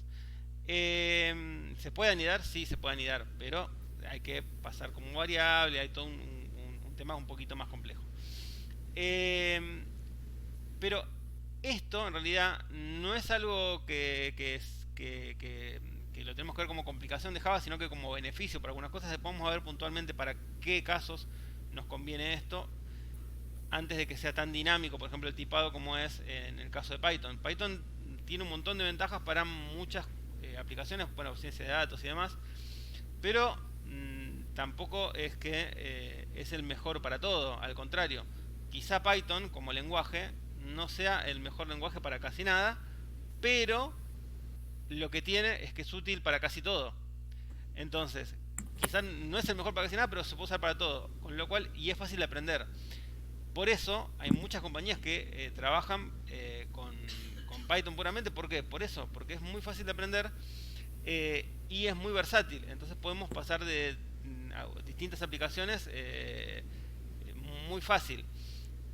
¿Se puede anidar? Sí, se puede anidar, pero hay que pasar como variable, hay todo un tema un poquito más complejo. Pero esto en realidad no es algo que lo tenemos que ver como complicación de Java, sino que como beneficio para algunas cosas. Podemos ver puntualmente para qué casos nos conviene esto antes de que sea tan dinámico, por ejemplo el tipado como es en el caso de Python. Python tiene un montón de ventajas para muchas aplicaciones, bueno, ciencia de datos y demás, pero tampoco es que es el mejor para todo. Al contrario, quizá Python como lenguaje no sea el mejor lenguaje para casi nada, pero lo que tiene es que es útil para casi todo. Entonces, quizá no es el mejor para casi nada, pero se puede usar para todo, con lo cual, y es fácil de aprender. Por eso hay muchas compañías que trabajan con Python puramente. ¿Por qué? Por eso, porque es muy fácil de aprender y es muy versátil. Entonces podemos pasar de distintas aplicaciones muy fácil.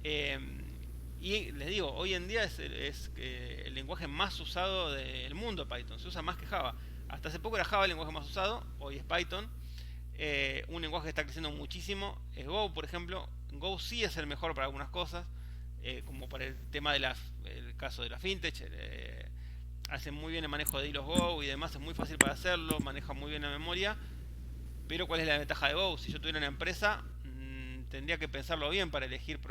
Y les digo, hoy en día es el lenguaje más usado del mundo, Python. Se usa más que Java. Hasta hace poco era Java el lenguaje más usado, hoy es Python. Un lenguaje que está creciendo muchísimo es Go, por ejemplo. Go sí es el mejor para algunas cosas, como para el tema de el caso de la fintech. Hace muy bien el manejo de hilos Go y demás, es muy fácil para hacerlo, maneja muy bien la memoria. Pero ¿cuál es la ventaja de Go? Si yo tuviera una empresa, tendría que pensarlo bien para elegir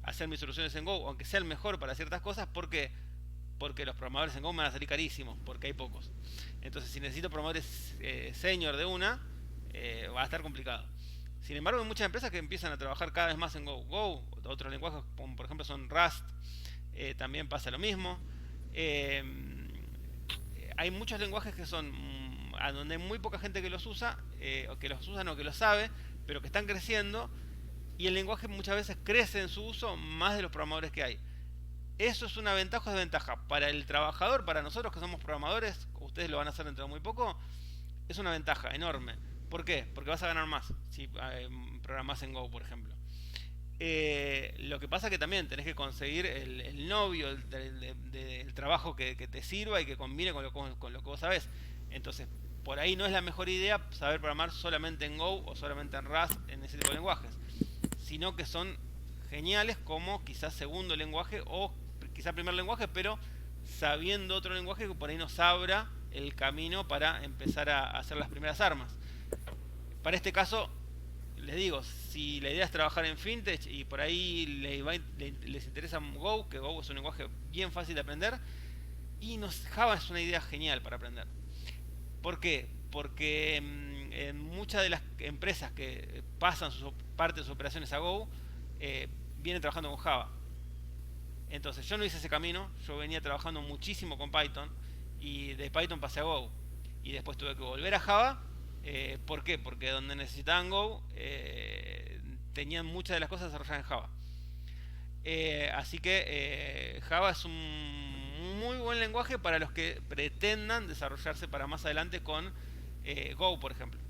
hacer mis soluciones en Go, aunque sea el mejor para ciertas cosas. ¿Por qué? Porque los programadores en Go me van a salir carísimos, porque hay pocos. Entonces, si necesito programadores senior de una, va a estar complicado. Sin embargo, hay muchas empresas que empiezan a trabajar cada vez más en Go. Go, otros lenguajes como por ejemplo son Rust, también pasa lo mismo. Hay muchos lenguajes que son a donde hay muy poca gente que los usa, o que los usa, no que los sabe, pero que están creciendo, y el lenguaje muchas veces crece en su uso más de los programadores que hay. Eso es una ventaja o desventaja. Para el trabajador, para nosotros que somos programadores, ustedes lo van a hacer dentro de muy poco, es una ventaja enorme. ¿Por qué? Porque vas a ganar más si programás en Go, por ejemplo. Lo que pasa es que también tenés que conseguir el novio del trabajo que te sirva y que combine con lo que vos sabés. Entonces, por ahí no es la mejor idea saber programar solamente en Go o solamente en Rust, en ese tipo de lenguajes, sino que son geniales como quizás segundo lenguaje o quizás primer lenguaje, pero sabiendo otro lenguaje que por ahí nos abra el camino para empezar a hacer las primeras armas. Para este caso, les digo, si la idea es trabajar en fintech y por ahí les interesa Go, que Go es un lenguaje bien fácil de aprender, y Java es una idea genial para aprender. ¿Por qué? Porque en muchas de las empresas que pasan parte de sus operaciones a Go, vienen trabajando con Java. Entonces yo no hice ese camino, yo venía trabajando muchísimo con Python, y de Python pasé a Go, y después tuve que volver a Java. ¿Por qué? Porque donde necesitaban Go tenían muchas de las cosas desarrolladas en Java. Así que Java es un muy buen lenguaje para los que pretendan desarrollarse para más adelante con Go, por ejemplo.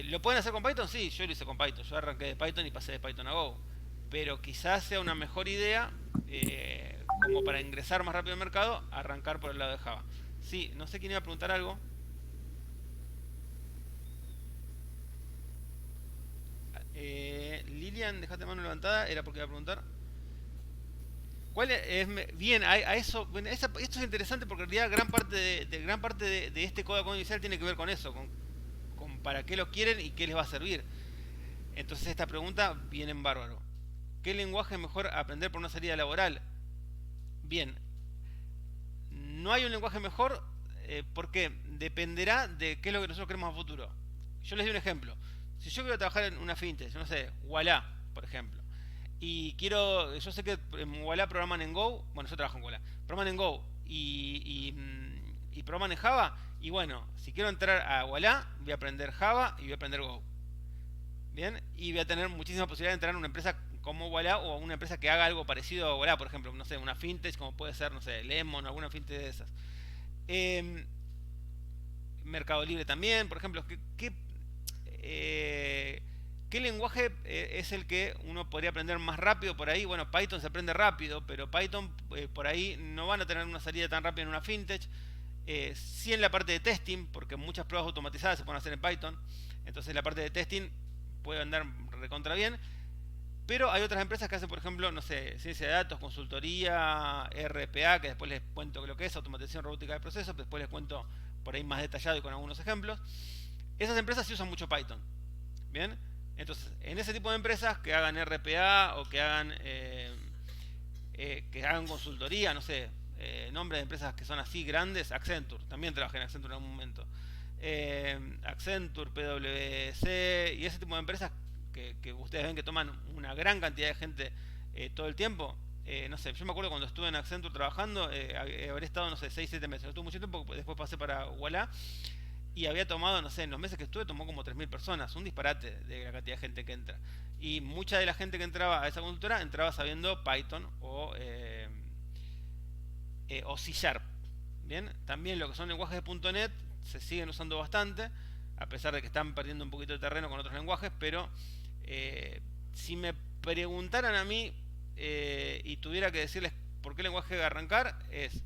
¿Lo pueden hacer con Python? Sí, yo lo hice con Python. Yo arranqué de Python y pasé de Python a Go. Pero quizás sea una mejor idea, como para ingresar más rápido al mercado, arrancar por el lado de Java. Sí, no sé quién iba a preguntar algo. Lilian, dejate mano levantada, era porque iba a preguntar. ¿Cuál es? Bien, a eso, bueno, esto es interesante porque en realidad gran parte de este código inicial tiene que ver con eso, con para qué lo quieren y qué les va a servir. Entonces esta pregunta viene en bárbaro. ¿Qué lenguaje es mejor aprender por una salida laboral? Bien, no hay un lenguaje mejor, porque dependerá de qué es lo que nosotros queremos a futuro. Yo les doy un ejemplo. Si yo quiero trabajar en una fintech, no sé, Walla, por ejemplo, y yo sé que en Walla programan en Go, bueno, yo trabajo en Walla, programan en Go y programan en Java, y bueno, si quiero entrar a Walla, voy a aprender Java y voy a aprender Go. Bien, y voy a tener muchísima posibilidad de entrar en una empresa como Walla o una empresa que haga algo parecido a Walla, por ejemplo, no sé, una fintech como puede ser, no sé, Lemon o alguna fintech de esas. Mercado Libre también, por ejemplo, ¿qué lenguaje es el que uno podría aprender más rápido por ahí? Bueno, Python se aprende rápido, pero Python por ahí no van a tener una salida tan rápida en una fintech. Sí en la parte de testing, porque muchas pruebas automatizadas se pueden hacer en Python. Entonces la parte de testing puede andar recontra bien. Pero hay otras empresas que hacen, por ejemplo, no sé, ciencia de datos, consultoría, RPA, que después les cuento lo que es, automatización robótica de procesos, después les cuento por ahí más detallado y con algunos ejemplos. Esas empresas sí usan mucho Python. Bien, entonces en ese tipo de empresas que hagan RPA o que hagan consultoría, no sé, nombres de empresas que son así grandes, Accenture, también trabajé en Accenture en algún momento. Accenture, PwC y ese tipo de empresas que ustedes ven que toman una gran cantidad de gente todo el tiempo. No sé, yo me acuerdo cuando estuve en Accenture trabajando, habré estado, no sé, 6-7 meses. No estuve mucho tiempo, después pasé para Walla y había tomado, no sé, en los meses que estuve tomó como 3.000 personas, un disparate de la cantidad de gente que entra. Y mucha de la gente que entraba a esa consultora entraba sabiendo Python o C Sharp. Bien, también lo que son lenguajes de .NET se siguen usando bastante, a pesar de que están perdiendo un poquito de terreno con otros lenguajes, pero si me preguntaran a mí y tuviera que decirles por qué lenguaje arrancar, es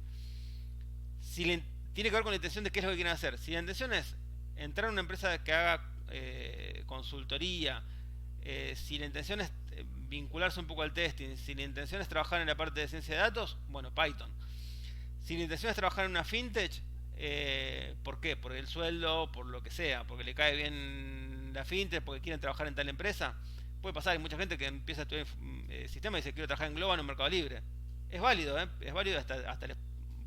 tiene que ver con la intención de qué es lo que quieren hacer. Si la intención es entrar en una empresa que haga consultoría, si la intención es vincularse un poco al testing, si la intención es trabajar en la parte de ciencia de datos, bueno, Python. Si la intención es trabajar en una fintech, ¿por qué? Por el sueldo, por lo que sea, porque le cae bien la fintech, porque quieren trabajar en tal empresa. Puede pasar, hay mucha gente que empieza a estudiar sistema y dice quiero trabajar en Global o en Mercado Libre. Es válido, es válido, hasta les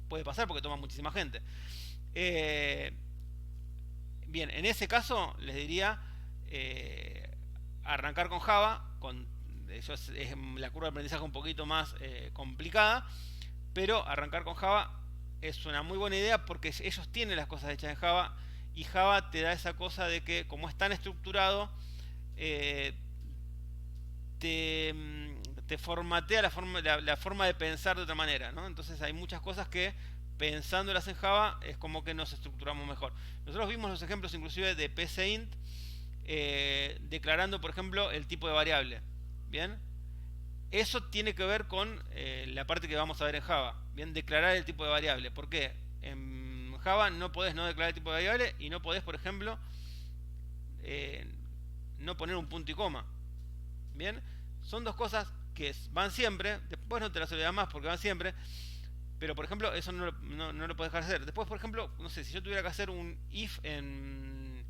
puede pasar porque toma muchísima gente. Bien, en ese caso les diría arrancar con Java, es la curva de aprendizaje un poquito más complicada, pero arrancar con Java es una muy buena idea porque ellos tienen las cosas hechas en Java y Java te da esa cosa de que como es tan estructurado, te formatea la forma de pensar de otra manera, ¿no? Entonces hay muchas cosas que pensándolas en Java es como que nos estructuramos mejor. Nosotros vimos los ejemplos inclusive de PCInt declarando por ejemplo el tipo de variable. Bien, eso tiene que ver con la parte que vamos a ver en Java. Bien, declarar el tipo de variable. ¿Por qué? En Java no podés no declarar el tipo de variable y no podés, por ejemplo, no poner un punto y coma. Bien, son dos cosas que van siempre. Después no te las olvidas más porque van siempre. Pero por ejemplo, eso no lo puedes dejar de hacer. Después, por ejemplo, no sé, si yo tuviera que hacer un if en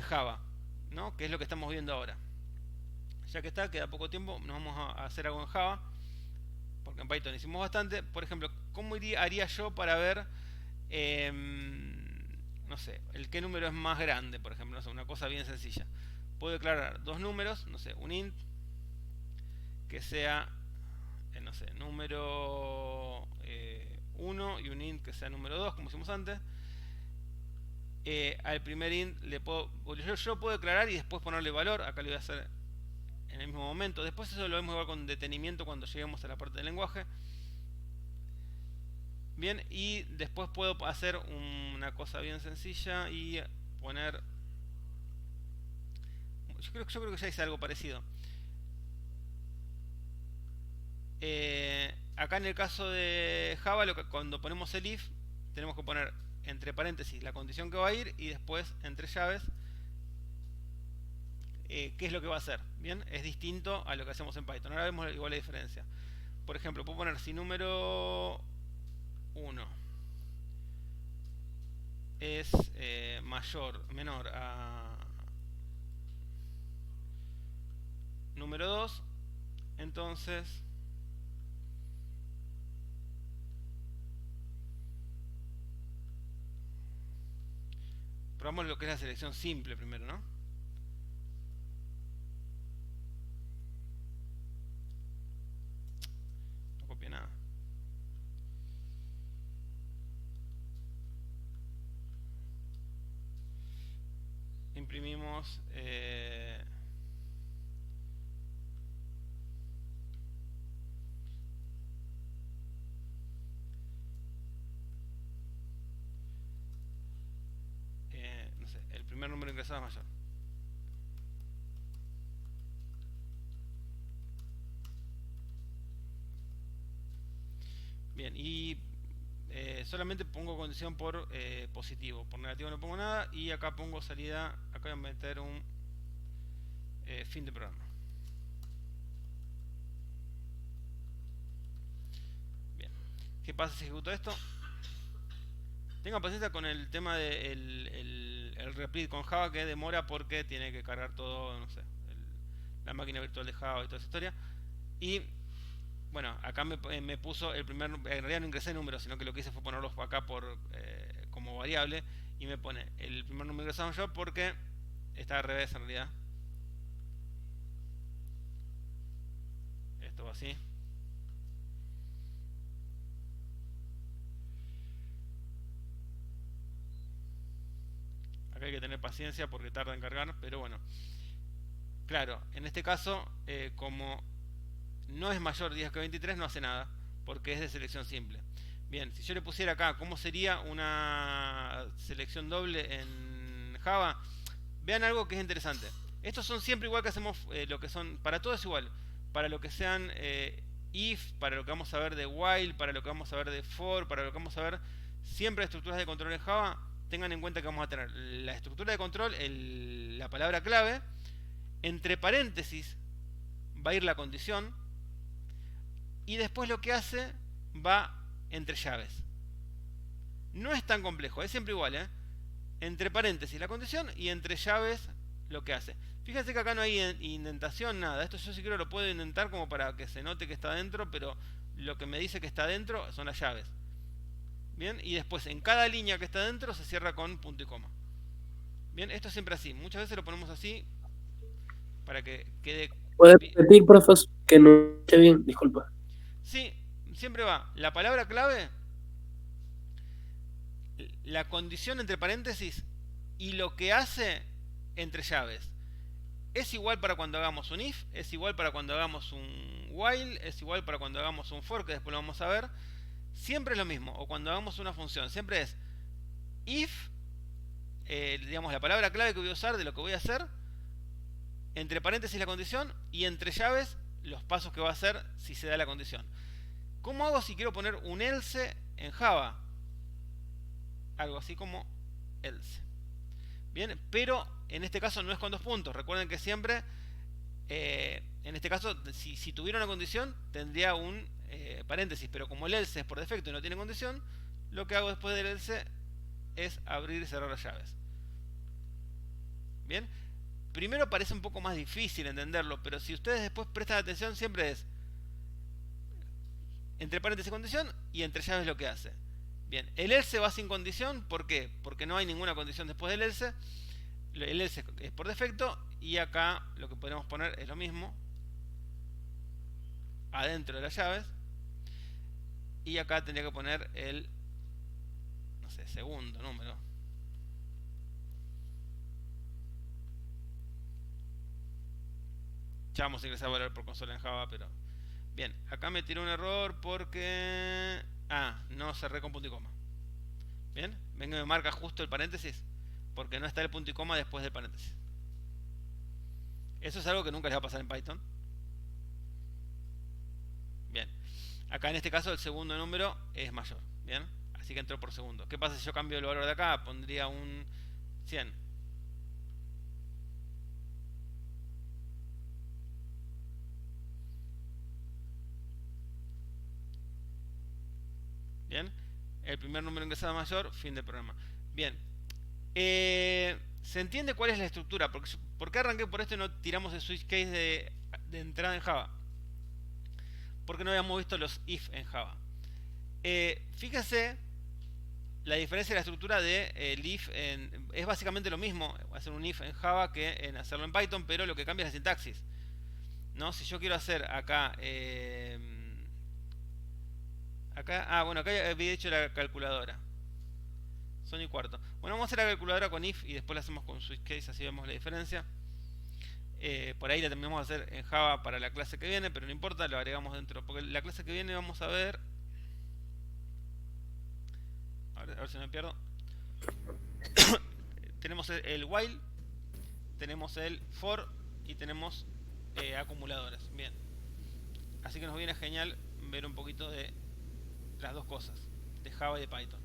Java, ¿no? Que es lo que estamos viendo ahora. Ya que queda poco tiempo, nos vamos a hacer algo en Java, porque en Python hicimos bastante. Por ejemplo, ¿cómo haría yo para ver, no sé, el qué número es más grande, por ejemplo? No sé, una cosa bien sencilla. Puedo declarar dos números, no sé, un int que sea, no sé, número 1 y un int que sea número 2, como hicimos antes. Al primer int yo puedo declarar y después ponerle valor. Acá lo voy a hacer en el mismo momento. Después eso lo vemos igual con detenimiento cuando lleguemos a la parte del lenguaje. Bien, y después puedo hacer una cosa bien sencilla y poner... Yo creo que ya hice algo parecido. Acá en el caso de Java, cuando ponemos el if, tenemos que poner entre paréntesis la condición que va a ir y después entre llaves qué es lo que va a hacer. Bien, es distinto a lo que hacemos en Python. Ahora vemos igual la diferencia. Por ejemplo, puedo poner si número 1 es menor a número 2, entonces probamos lo que es la selección simple primero, ¿no? No copié nada. Imprimimos no sé, el primer número ingresado es mayor. Bien, y solamente pongo condición por positivo, por negativo no pongo nada, y acá pongo salida, acá voy a meter un fin de programa. Bien, ¿qué pasa si ejecuto esto? Tengan paciencia con el tema de el replete con Java, que demora porque tiene que cargar todo, no sé, la máquina virtual de Java y toda esa historia. Y bueno, acá me puso el primer, en realidad no ingresé números, sino que lo que hice fue ponerlos acá como variable, y me pone el primer número ingresado yo porque está al revés en realidad. Esto va así. Acá hay que tener paciencia porque tarda en cargar, pero bueno. Claro, en este caso, como no es mayor 10 que 23, no hace nada, porque es de selección simple. Bien, si yo le pusiera acá cómo sería una selección doble en Java, vean algo que es interesante. Estos son siempre igual que hacemos, lo que son, para todo es igual. Para lo que sean if, para lo que vamos a ver de while, para lo que vamos a ver de for, para lo que vamos a ver siempre de estructuras de control en Java, tengan en cuenta que vamos a tener la estructura de control, la palabra clave, entre paréntesis va a ir la condición, y después lo que hace va entre llaves. No es tan complejo, es siempre igual, entre paréntesis la condición y entre llaves lo que hace. Fíjense que acá no hay indentación, nada. Esto yo sí creo que lo puedo indentar como para que se note que está dentro, pero lo que me dice que está dentro son las llaves. Bien, y después en cada línea que está dentro se cierra con punto y coma. Bien, esto es siempre así. Muchas veces lo ponemos así para que quede... ¿Puedes repetir, profesor? Que no esté bien, disculpa. Sí, siempre va la palabra clave, la condición entre paréntesis y lo que hace entre llaves. Es igual para cuando hagamos un if, es igual para cuando hagamos un while, es igual para cuando hagamos un for, que después lo vamos a ver. Siempre es lo mismo, o cuando hagamos una función, siempre es if, digamos la palabra clave que voy a usar de lo que voy a hacer, entre paréntesis la condición, y entre llaves los pasos que va a hacer si se da la condición. ¿Cómo hago si quiero poner un else en Java? Algo así como else. Bien, pero en este caso no es con dos puntos. Recuerden que siempre, en este caso, si tuviera una condición, tendría un paréntesis. Pero como el else es por defecto y no tiene condición, lo que hago después del else es abrir y cerrar las llaves. Bien, primero parece un poco más difícil entenderlo, pero si ustedes después prestan atención, siempre es entre paréntesis condición y entre llaves lo que hace. Bien, el else va sin condición, ¿por qué? Porque no hay ninguna condición después del else. El else es por defecto, y acá lo que podemos poner es lo mismo, adentro de las llaves, y acá tendría que poner el, no sé, segundo número. Ya vamos a ingresar a valor por consola en Java, pero bien, acá me tiró un error porque no cerré con punto y coma. Bien, ven que me marca justo el paréntesis porque no está el punto y coma después del paréntesis. Eso es algo que nunca les va a pasar en Python. Bien, acá en este caso el segundo número es mayor. Bien, así que entró por segundo. ¿Qué pasa si yo cambio el valor de acá? Pondría un 100. Bien, el primer número ingresado mayor, fin del programa. Bien, ¿se entiende cuál es la estructura? ¿Por qué arranqué por esto y no tiramos el switch case de entrada en Java? Porque no habíamos visto los if en Java. Fíjense la diferencia de la estructura de el if es básicamente lo mismo hacer un if en Java que en hacerlo en Python, pero lo que cambia es la sintaxis, ¿no? Si yo quiero hacer acá bueno, acá había hecho la calculadora. Son y cuarto. Bueno, vamos a hacer la calculadora con if y después la hacemos con switch case, así vemos la diferencia. Por ahí la terminamos de hacer en Java para la clase que viene, pero no importa, lo agregamos dentro. Porque la clase que viene vamos a ver... A ver si no me pierdo. Tenemos el while, tenemos el for y tenemos acumuladores. Bien. Así que nos viene genial ver un poquito de las dos cosas, de Java y de Python.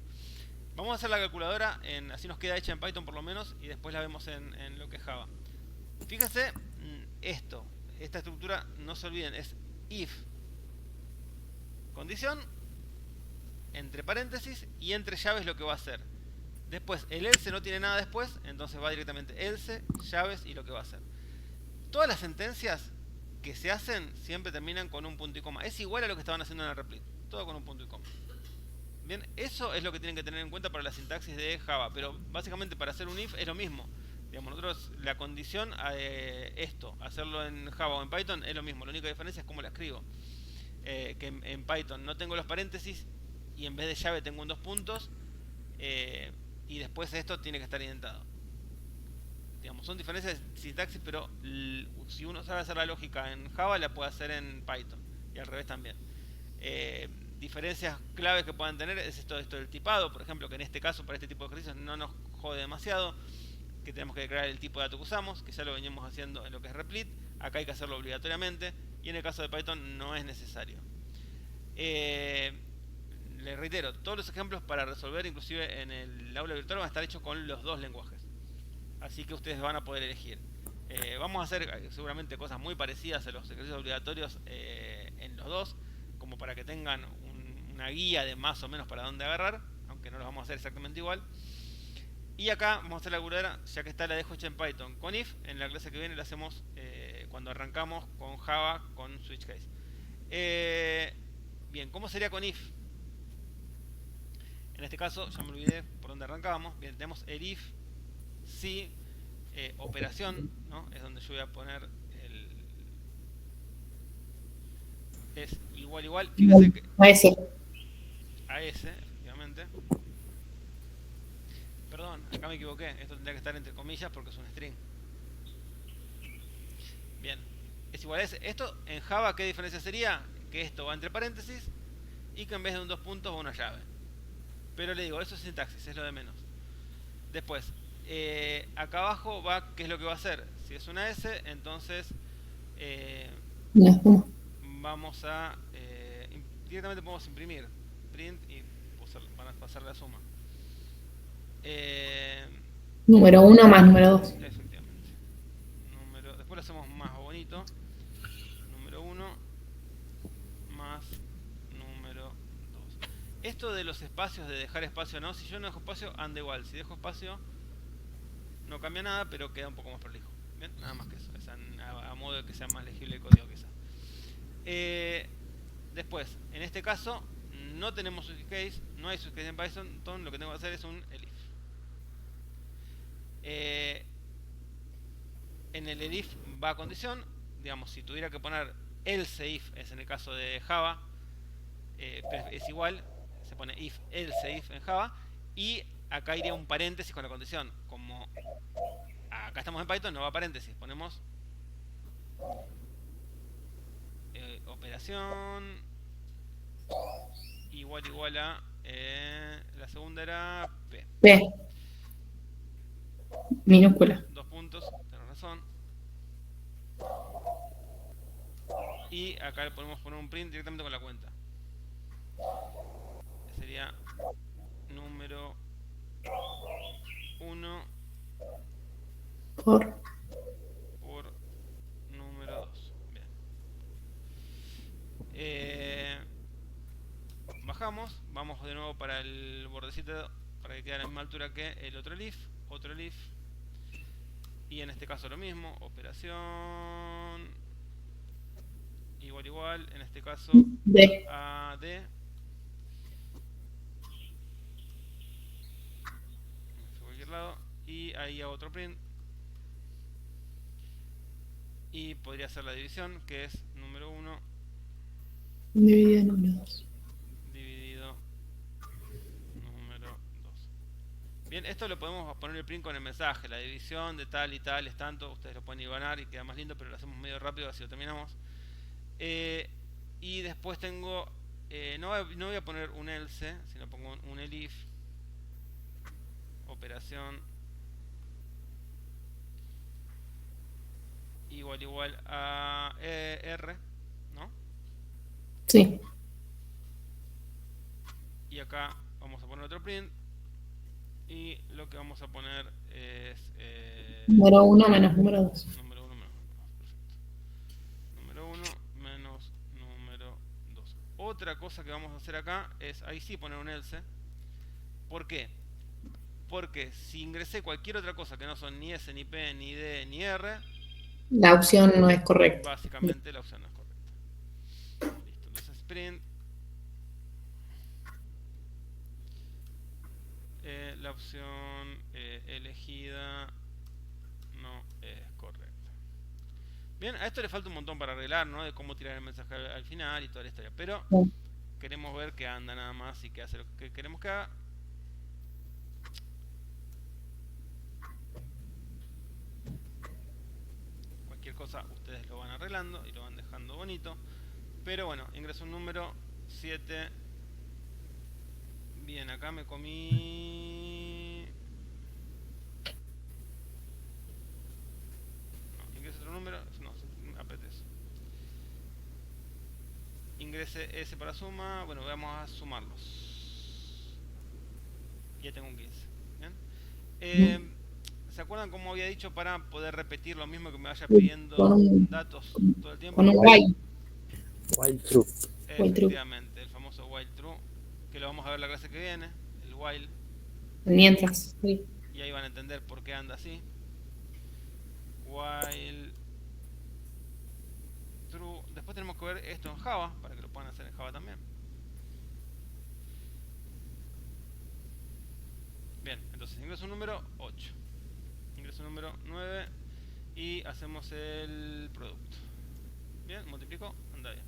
Vamos a hacer la calculadora, así nos queda hecha en Python por lo menos, y después la vemos en lo que es Java. Fíjense esta estructura, no se olviden, es if condición entre paréntesis y entre llaves lo que va a hacer. Después, el else no tiene nada después, entonces va directamente else, llaves y lo que va a hacer. Todas las sentencias que se hacen siempre terminan con un punto y coma. Es igual a lo que estaban haciendo en el replit. Todo con un punto y coma. Bien, eso es lo que tienen que tener en cuenta para la sintaxis de Java. Pero básicamente para hacer un if es lo mismo. Digamos, nosotros la condición esto, hacerlo en Java o en Python es lo mismo. La única diferencia es cómo la escribo. Que en Python no tengo los paréntesis y en vez de llave tengo un 2 puntos. Y después esto tiene que estar indentado. Digamos, son diferencias de sintaxis, pero si uno sabe hacer la lógica en Java, la puede hacer en Python. Y al revés también. Diferencias claves que puedan tener es esto del tipado, por ejemplo, que en este caso, para este tipo de ejercicios, no nos jode demasiado. Que tenemos que declarar el tipo de dato que usamos, que ya lo venimos haciendo en lo que es Replit. Acá hay que hacerlo obligatoriamente. Y en el caso de Python no es necesario. Les reitero, todos los ejemplos para resolver, inclusive en el aula virtual, van a estar hechos con los dos lenguajes. Así que ustedes van a poder elegir. Vamos a hacer seguramente cosas muy parecidas a los ejercicios obligatorios en los dos, como para que tengan una guía de más o menos para dónde agarrar, aunque no los vamos a hacer exactamente igual. Y acá vamos a hacer la curadera, ya que está la dejo hecha en Python con if. En la clase que viene la hacemos cuando arrancamos con Java con switch case. Bien, ¿cómo sería con if? En este caso, ya me olvidé por dónde arrancábamos. Bien, tenemos el if, si, operación, ¿no? Es donde yo voy a poner es igual. Fíjense que a ese, efectivamente. Perdón, acá me equivoqué. Esto tendría que estar entre comillas porque es un string. Bien, es igual a ese. Esto en Java, ¿qué diferencia sería? Que esto va entre paréntesis y que en vez de un 2 puntos va una llave. Pero le digo, eso es sintaxis, es lo de menos. Después, acá abajo va, ¿qué es lo que va a hacer? Si es una S, entonces vamos a directamente podemos imprimir print y van a pasar la suma. Número 1 más número 2. Efectivamente. Después lo hacemos más bonito. Número 1 más número 2. Esto de los espacios, de dejar espacio no, si yo no dejo espacio, anda igual. Si dejo espacio, no cambia nada, pero queda un poco más prolijo. Bien, nada más que eso. Es a modo de que sea más legible el código quizá. Después, en este caso, no tenemos switch case, no hay switch case en Python, lo que tengo que hacer es un elif. En el elif va a condición, digamos, si tuviera que poner else if, es en el caso de Java, es igual, se pone if, else if en Java, y acá iría un paréntesis con la condición. Como acá estamos en Python, no va paréntesis, ponemos operación igual a la segunda era P. Minúscula. 2 puntos, tenés razón. Y acá le podemos poner un print directamente con la cuenta. Sería número 1 por número 2. Bien. Bajamos, vamos de nuevo para el bordecito para que quede a la misma altura que el otro elif. Y en este caso lo mismo, operación igual, en este caso D. AD. De cualquier lado. Y ahí hago otro print. Y podría ser la división, que es número 1 dividido número 2. dividido número 2. Bien, esto lo podemos poner el print con el mensaje. La división de tal y tal es tanto. Ustedes lo pueden ibanar y queda más lindo, pero lo hacemos medio rápido, así lo terminamos. Y después tengo no voy a poner un else, sino pongo un elif, operación igual a R, ¿no? Sí. Y acá vamos a poner otro print y lo que vamos a poner es Número 1 menos número 2. Número 1 menos número 2. Número 1 menos número 2. Otra cosa que vamos a hacer acá es, ahí sí, poner un else. ¿Por qué? Porque si ingresé cualquier otra cosa que no son ni S, ni P, ni D, ni R, La opción no es correcta. básicamente la opción no es correcta. Listo, entonces print. La opción elegida no es correcta. Bien, a esto le falta un montón para arreglar, ¿no? De cómo tirar el mensaje al final y toda la historia. Pero queremos ver que anda nada más y que hace lo que queremos que haga. Cualquier cosa ustedes lo van arreglando y lo van dejando bonito. Pero bueno, ingreso un número 7. Bien, acá me comí... No, ingreso otro número. No, apreté eso. Ingrese S para suma. Bueno, vamos a sumarlos. Ya tengo un 15. Bien. ¿Se acuerdan cómo había dicho para poder repetir lo mismo que me vaya pidiendo datos todo el tiempo? Con un while. While true. Efectivamente, el famoso while true, que lo vamos a ver la clase que viene, el while. Mientras. Sí. Y ahí van a entender por qué anda así. While true. Después tenemos que ver esto en Java, para que lo puedan hacer en Java también. Bien, entonces ingreso un número 8. Ingreso un número 9 y hacemos el producto. Bien, multiplico, anda bien.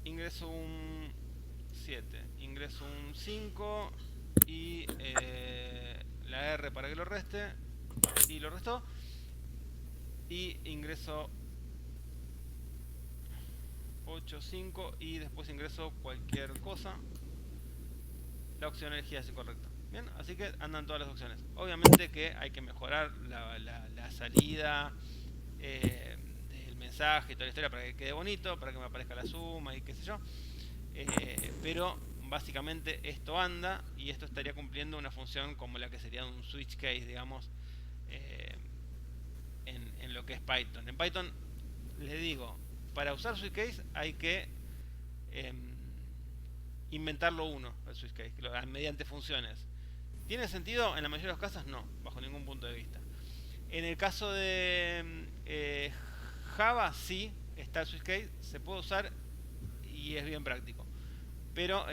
Ingreso un 7, ingreso un 5 y la R para que lo reste y lo restó, y ingreso 8, 5 y después ingreso cualquier cosa. La opción elegida es incorrecta. Bien, así que andan todas las opciones. Obviamente que hay que mejorar la salida del mensaje y toda la historia para que quede bonito, para que me aparezca la suma y qué sé yo. Pero básicamente esto anda, y esto estaría cumpliendo una función como la que sería un switch case, digamos, en lo que es Python. En Python, les digo, para usar switch case hay que inventarlo uno, el switch case, mediante funciones. ¿Tiene sentido? En la mayoría de los casos no, bajo ningún punto de vista. En el caso de Java sí está el switch case, se puede usar y es bien práctico. Pero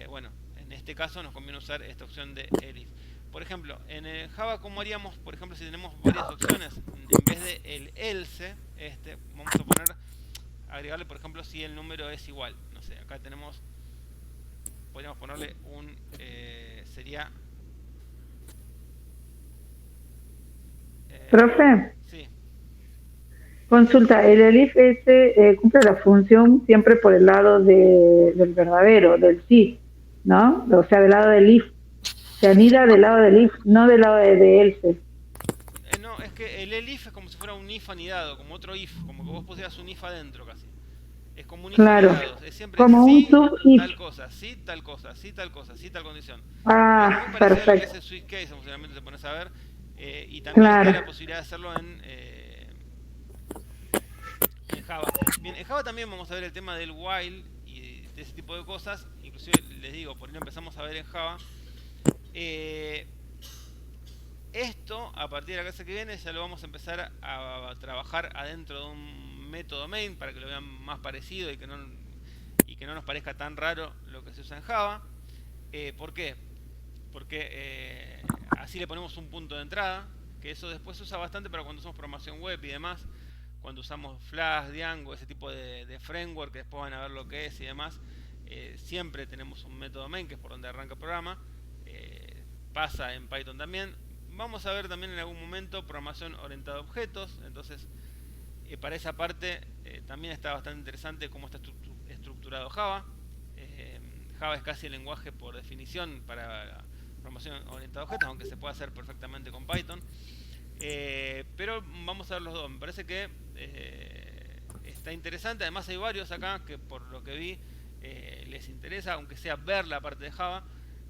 bueno, en este caso nos conviene usar esta opción de elif. Por ejemplo, en el Java, ¿cómo haríamos? Por ejemplo, si tenemos varias opciones, en vez de el else, vamos a poner, agregarle, por ejemplo, si el número es igual. No sé, acá tenemos, podríamos ponerle un, sería... Profe, sí. consulta, el elif cumple la función siempre por el lado del verdadero, del sí, ¿no? O sea, del lado del if. Se anida del lado del if, no del lado de else. No, es que el elif es como si fuera un if anidado, como otro if, como que vos pusieras un if adentro casi. Es como un if anidado, es siempre como sí, un sub-if. tal cosa, sí, tal cosa, sí, tal cosa, sí, tal condición. Ah, es muy perfecto. a lo que es el switch case, funcionalmente te pones a ver, y también hay la posibilidad de hacerlo en Java. Bien, en Java también vamos a ver el tema del while y de ese tipo de cosas. Inclusive les digo, por ahí lo empezamos a ver en Java. Esto, a partir de la clase que viene, ya lo vamos a empezar a trabajar adentro de un método main para que lo vean más parecido y que no nos parezca tan raro lo que se usa en Java. ¿Por qué? Porque así le ponemos un punto de entrada, que eso después se usa bastante para cuando usamos programación web y demás, cuando usamos Flash, Django, ese tipo de framework que después van a ver lo que es y demás. Siempre tenemos un método main, que es por donde arranca el programa. Pasa en Python también. Vamos a ver también en algún momento programación orientada a objetos. Entonces, para esa parte también está bastante interesante cómo está estructurado Java. Java es casi el lenguaje por definición para programación orientada a objetos, aunque se puede hacer perfectamente con Python. Pero vamos a ver los dos. Me parece que está interesante. Además hay varios acá que por lo que vi les interesa, aunque sea ver la parte de Java.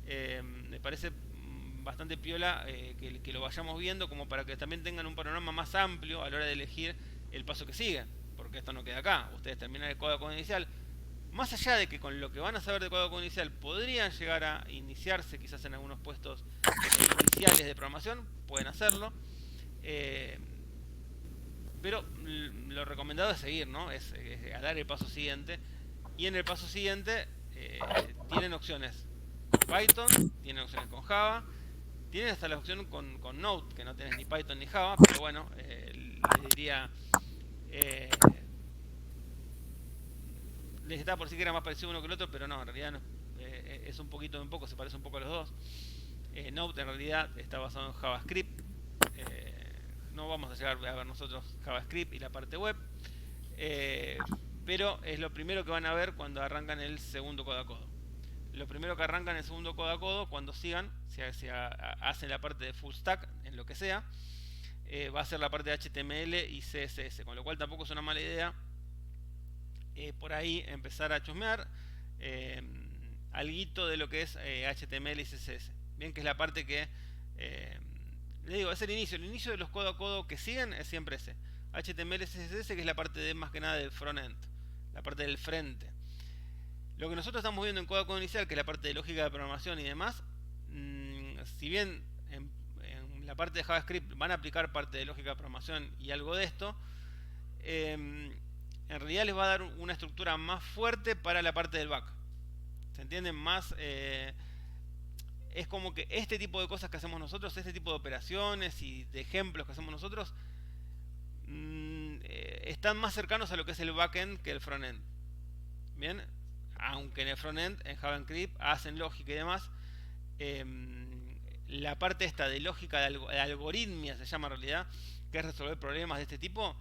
Me parece bastante piola que lo vayamos viendo, como para que también tengan un panorama más amplio a la hora de elegir el paso que sigue. porque esto no queda acá. Ustedes terminan el código inicial. Más allá de que con lo que van a saber de código inicial podrían llegar a iniciarse quizás en algunos puestos iniciales de programación, pueden hacerlo. Pero lo recomendado es seguir, ¿no? Es a dar el paso siguiente. Y en el paso siguiente tienen opciones Python, tienen opciones con Java, tienen hasta la opción con Node, que no tienes ni Python ni Java, pero bueno, les diría... les estaba por decir que era más parecido uno que el otro, pero no, en realidad no, es un poquito de un poco, se parece un poco a los dos. Node en realidad está basado en JavaScript. No vamos a llegar a ver nosotros JavaScript y la parte web, pero es lo primero que van a ver cuando arrancan el segundo codo a codo. Lo primero que arrancan el segundo codo a codo, cuando sigan, si hacen la parte de full stack en lo que sea, va a ser la parte de HTML y CSS, con lo cual tampoco es una mala idea por ahí empezar a chusmear alguito de lo que es HTML y CSS. Bien, que es la parte que le digo, es el inicio de los codo a codo que siguen, es siempre ese HTML y CSS, que es la parte de más que nada del frontend, la parte del frente. Lo que nosotros estamos viendo en codo a codo inicial, que es la parte de lógica de programación y demás, si bien en la parte de JavaScript van a aplicar parte de lógica de programación y algo de esto, en realidad les va a dar una estructura más fuerte para la parte del back. ¿Se entienden? Más es como que este tipo de cosas que hacemos nosotros, este tipo de operaciones y de ejemplos que hacemos nosotros, están más cercanos a lo que es el backend que el frontend. Bien, aunque en el frontend, en JavaScript, hacen lógica y demás, la parte esta de lógica de algoritmia se llama en realidad, que es resolver problemas de este tipo,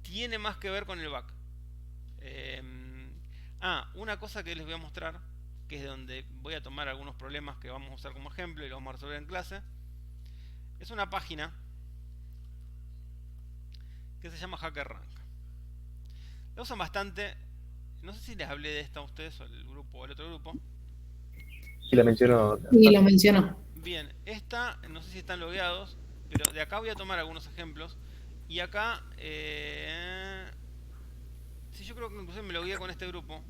tiene más que ver con el back. Una cosa que les voy a mostrar, que es donde voy a tomar algunos problemas que vamos a usar como ejemplo y los vamos a resolver en clase, es una página que se llama HackerRank. La usan bastante. No sé si les hablé de esta a ustedes o el grupo o el otro grupo. Sí, la mencionó. Y lo mencionó. Bien, esta no sé si están logueados, pero de acá voy a tomar algunos ejemplos. Y acá sí, yo creo que incluso me logueé con este grupo.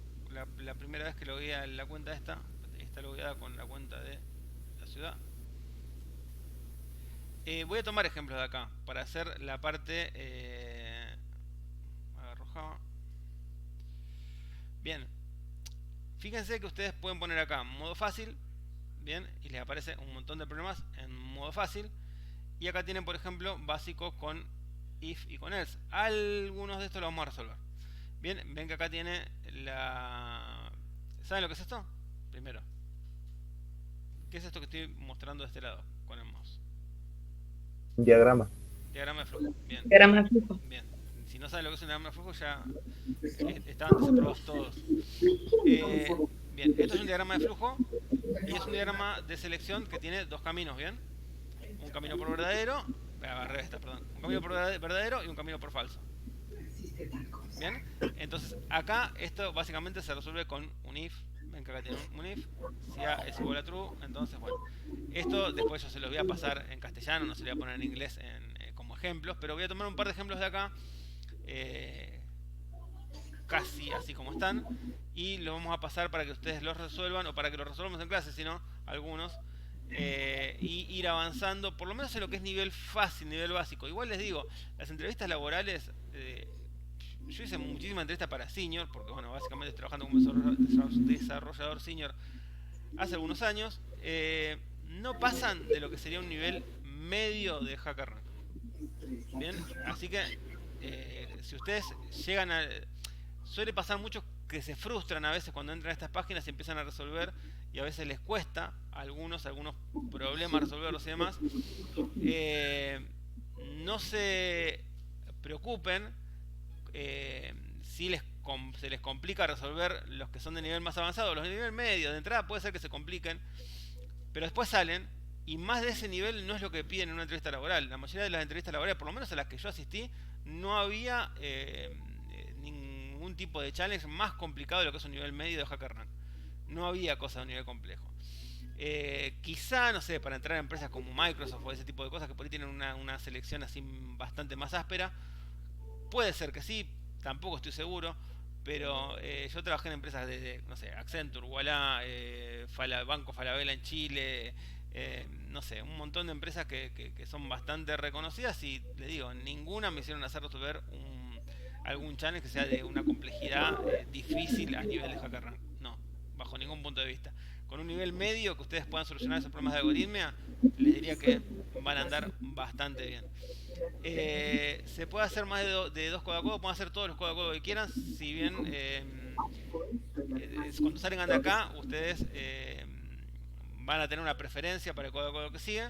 La primera vez que logueé la cuenta esta, está logueada con la cuenta de la ciudad. Voy a tomar ejemplos de acá para hacer la parte arrojaba. Bien, fíjense que ustedes pueden poner acá modo fácil, bien, y les aparece un montón de problemas en modo fácil. Y acá tienen, por ejemplo, básicos con if y con else. Algunos de estos los vamos a resolver. Bien, ven que acá tiene la... ¿Saben lo que es esto? Primero, ¿qué es esto que estoy mostrando de este lado con el mouse? Un diagrama. Diagrama de flujo. Bien. Diagrama de flujo. Bien. Si no saben lo que es un diagrama de flujo, ya estaban desaprobados todos. Bien, esto es un diagrama de flujo y es un diagrama de selección que tiene dos caminos, ¿bien? Un camino por verdadero, un camino por verdadero y un camino por falso. Bien, entonces acá esto básicamente se resuelve con un if. Ven que acá tiene un if. Si A es igual a true, entonces bueno. Esto después yo se los voy a pasar en castellano, no se lo voy a poner en inglés como ejemplos, pero voy a tomar un par de ejemplos de acá, casi así como están, y lo vamos a pasar para que ustedes los resuelvan, o para que los resolvamos en clase, sino algunos, y ir avanzando, por lo menos en lo que es nivel fácil, nivel básico. Igual les digo, las entrevistas laborales, yo hice muchísimas entrevistas para senior, porque bueno, básicamente estoy trabajando como desarrollador senior hace algunos años, no pasan de lo que sería un nivel medio de HackerRank. Bien, así que si ustedes llegan a... Suele pasar mucho que se frustran a veces cuando entran a estas páginas y empiezan a resolver, y a veces les cuesta a algunos problemas resolverlos y demás. No se preocupen si se les complica resolver los que son de nivel más avanzado. Los de nivel medio, de entrada puede ser que se compliquen, pero después salen, y más de ese nivel no es lo que piden en una entrevista laboral. La mayoría de las entrevistas laborales, por lo menos a las que yo asistí, no había ningún tipo de challenge más complicado de lo que es un nivel medio de HackerRank. No había cosas de un nivel complejo. Quizá, no sé, para entrar a empresas como Microsoft o ese tipo de cosas que por ahí tienen una selección así bastante más áspera, puede ser que sí. tampoco estoy seguro, pero yo trabajé en empresas de no sé, Accenture, Walla, Banco Falabella en Chile, no sé, un montón de empresas que son bastante reconocidas y les digo, ninguna me hicieron hacer resolver algún challenge que sea de una complejidad difícil a nivel de HackerRank. No, bajo ningún punto de vista. Con un nivel medio que ustedes puedan solucionar esos problemas de algoritmia, les diría que van a andar bastante bien. Se puede hacer más de 2 codo a codo, pueden hacer todos los codo a codo que quieran, si bien cuando salgan de acá, ustedes van a tener una preferencia para el codo a codo que sigue.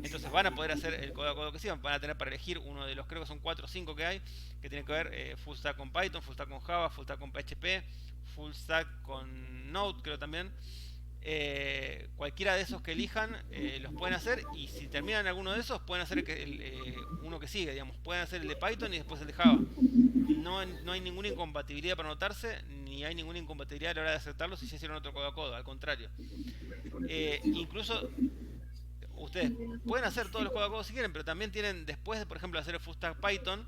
Entonces van a poder hacer el codo a codo que sigan, van a tener para elegir uno de los, creo que son 4 o 5 que hay, que tienen que ver full stack con Python, full stack con Java, full stack con PHP, full stack con Node, creo también. Cualquiera de esos que elijan los pueden hacer, y si terminan alguno de esos pueden hacer uno que sigue, digamos, pueden hacer el de Python y después el de Java. No hay ninguna incompatibilidad para anotarse, ni hay ninguna incompatibilidad a la hora de aceptarlo si ya hicieron otro codo a codo, al contrario. Incluso ustedes pueden hacer todos los codo a codo si quieren, pero también tienen, después de, por ejemplo, hacer el full stack Python,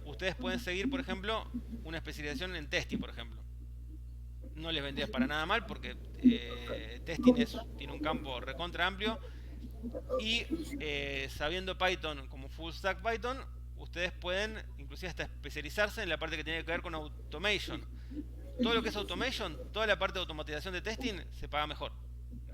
ustedes pueden seguir, por ejemplo, una especialización en testing, por ejemplo. No les vendría para nada mal, porque testing tiene un campo recontra amplio, y sabiendo Python como full stack Python, ustedes pueden inclusive hasta especializarse en la parte que tiene que ver con automation. Todo lo que es automation, toda la parte de automatización de testing se paga mejor.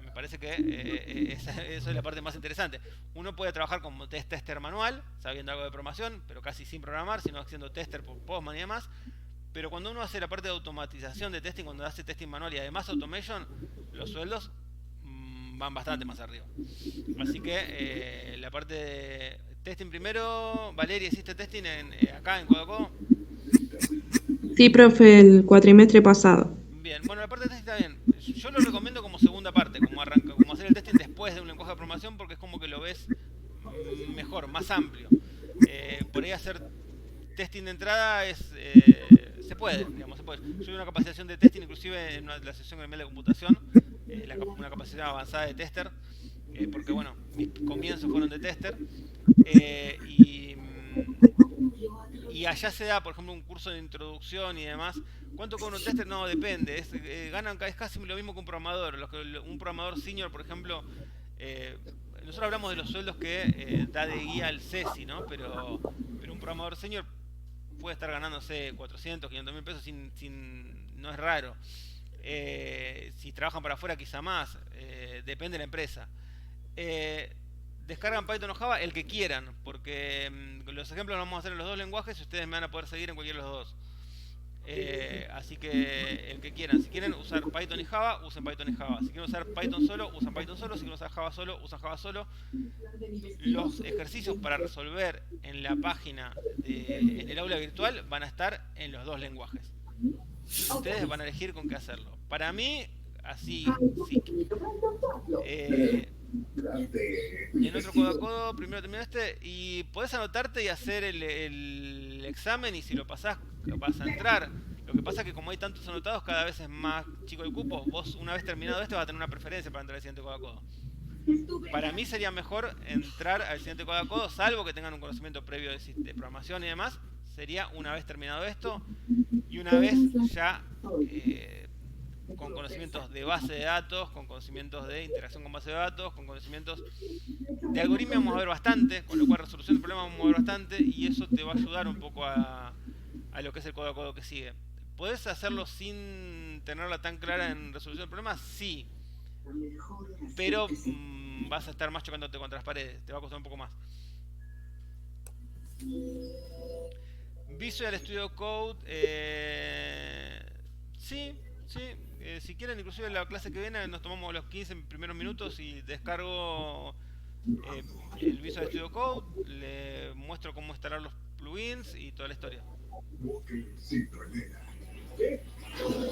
Me parece que eso es la parte más interesante. Uno puede trabajar como tester manual, sabiendo algo de programación, pero casi sin programar, sino haciendo tester por Postman y demás. Pero cuando uno hace la parte de automatización de testing, cuando hace testing manual y además automation, los sueldos van bastante más arriba. Así que la parte de testing primero. Valeria, ¿hiciste testing acá en Codo a Codo? Sí, profe, el cuatrimestre pasado. Bien, bueno, la parte de testing está bien. Yo lo recomiendo como segunda parte, como hacer el testing después de un lenguaje de programación, porque es como que lo ves mejor, más amplio. Por ahí hacer testing de entrada se puede, digamos, se puede. Yo tuve una capacitación de testing, inclusive en la sesión gremial de computación, una capacitación avanzada de tester, porque bueno, mis comienzos fueron de tester, y allá se da, por ejemplo, un curso de introducción y demás. ¿Cuánto cobra un tester? No, depende. Es casi lo mismo que un programador. Un programador senior, por ejemplo, nosotros hablamos de los sueldos que da de guía el CESI, ¿no? Pero un programador senior puede estar ganándose 400, 500 mil pesos, no es raro. Si trabajan para afuera quizá más, depende de la empresa. Descargan Python o Java el que quieran, porque los ejemplos los vamos a hacer en los dos lenguajes y ustedes me van a poder seguir en cualquiera de los dos. Así que el que quieran, si quieren usar Python y Java, usen Python y Java. Si quieren usar Python solo, usan Python solo. Si quieren usar Java solo, usan Java solo. Los ejercicios para resolver en la página en el aula virtual van a estar en los dos lenguajes. Ustedes van a elegir con qué hacerlo. Para mí, así, sí. En otro codo a codo, primero termino y podés anotarte y hacer el examen, y si lo pasás vas a entrar. Lo que pasa es que como hay tantos anotados, cada vez es más chico el cupo. Vos, una vez terminado vas a tener una preferencia para entrar al siguiente codo a codo. Para mí sería mejor entrar al siguiente codo a codo, salvo que tengan un conocimiento previo de programación y demás. Sería una vez terminado esto, y una vez ya con conocimientos de base de datos, con conocimientos de interacción con base de datos, con conocimientos de algoritmia vamos a ver bastante, con lo cual resolución de problemas vamos a ver bastante, y eso te va a ayudar un poco a lo que es el codo a codo que sigue. ¿Podés hacerlo sin tenerla tan clara en resolución de problemas? Sí, pero vas a estar más chocándote contra las paredes, te va a costar un poco más. Visual Studio Code, sí. Si quieren, inclusive en la clase que viene nos tomamos los 15 primeros minutos y descargo el Visual Studio Code, le muestro cómo instalar los plugins y toda la historia.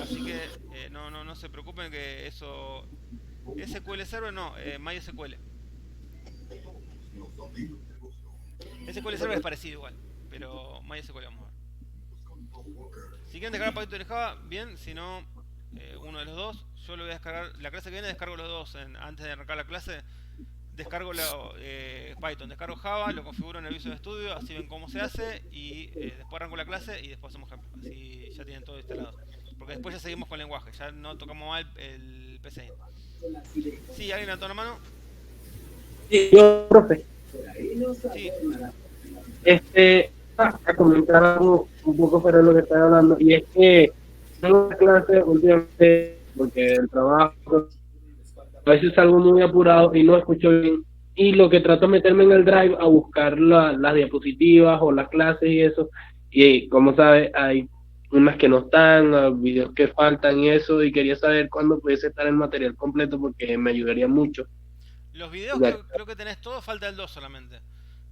Así que no se preocupen que eso... SQL Server no, MySQL. SQL Server es parecido igual, pero MySQL vamos a ver. Si quieren descargar Python y Java, bien, si no, uno de los dos. Yo lo voy a descargar, la clase que viene descargo los dos antes de arrancar la clase. descargo Python, descargo Java, lo configuro en el Visual Studio, así ven cómo se hace y después arranco la clase y después hacemos ejemplos. Así ya tienen todo instalado. Porque después ya seguimos con el lenguaje, ya no tocamos mal el PCI. Sí, ¿alguien levantó la mano? Sí, yo, profe. Sí. A comentar algo un poco para lo que estaba hablando, y es que tengo una clase últimamente, porque el trabajo a veces salgo muy apurado y no escucho bien, y lo que trato es meterme en el Drive a buscar las diapositivas o las clases y eso, y como sabe, hay unas que no están, videos que faltan y eso, y quería saber cuándo pudiese estar el material completo porque me ayudaría mucho. Los videos creo que tenés todo, falta el 2 solamente.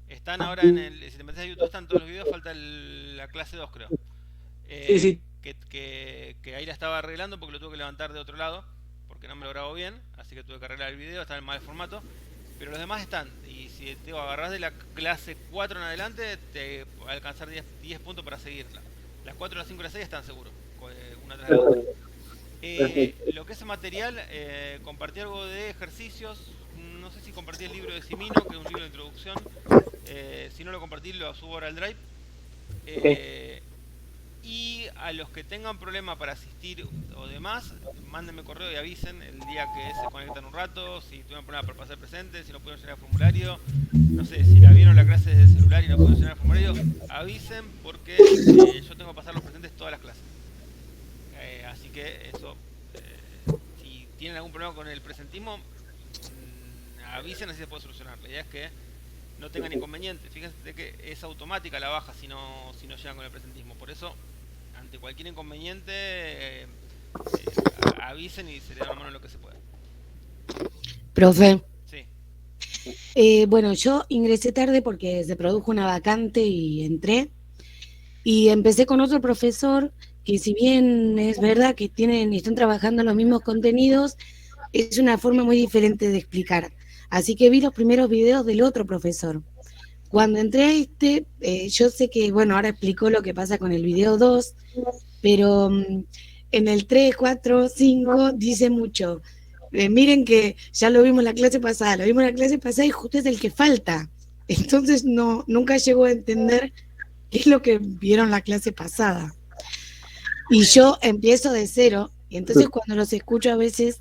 Están ahora en el... Si te metes a YouTube están todos los videos, falta la clase 2 creo. Sí. Que ahí la estaba arreglando porque lo tuve que levantar de otro lado, porque no me lo grabo bien, así que tuve que arreglar el video, está en mal formato. Pero los demás están, y si te agarrás de la clase 4 en adelante, te va a alcanzar 10 puntos para seguirla. Las 4, las 5 y las 6 están seguros, una tras la otra. Lo que es material, compartí algo de ejercicios. No sé si compartí el libro de Simino, que es un libro de introducción. Si no lo compartí, lo subo ahora al Drive. Y a los que tengan problema para asistir o demás, mándenme correo y avisen el día que se conectan un rato, si tuvieron problema para pasar presente, si no pudieron llenar el formulario, no sé, si la vieron la clase desde el celular y no pudieron llenar el formulario, avisen porque yo tengo que pasar los presentes todas las clases. Así que eso, si tienen algún problema con el presentismo, avisen, así se puede solucionar. La idea es que no tengan inconveniente. Fíjense que es automática la baja si no llegan con el presentismo. Por eso, ante cualquier inconveniente, avisen y se le da la mano en lo que se pueda. Profe. Sí. Bueno, yo ingresé tarde porque se produjo una vacante y entré. Y empecé con otro profesor que, si bien es verdad que están trabajando los mismos contenidos, es una forma muy diferente de explicar. Así que vi los primeros videos del otro profesor. Cuando entré a yo sé que, bueno, ahora explicó lo que pasa con el video 2, pero en el 3, 4, 5 dice mucho. Miren que ya lo vimos la clase pasada, y justo es el que falta. Entonces nunca llegó a entender qué es lo que vieron la clase pasada. Y yo empiezo de cero, y entonces cuando los escucho a veces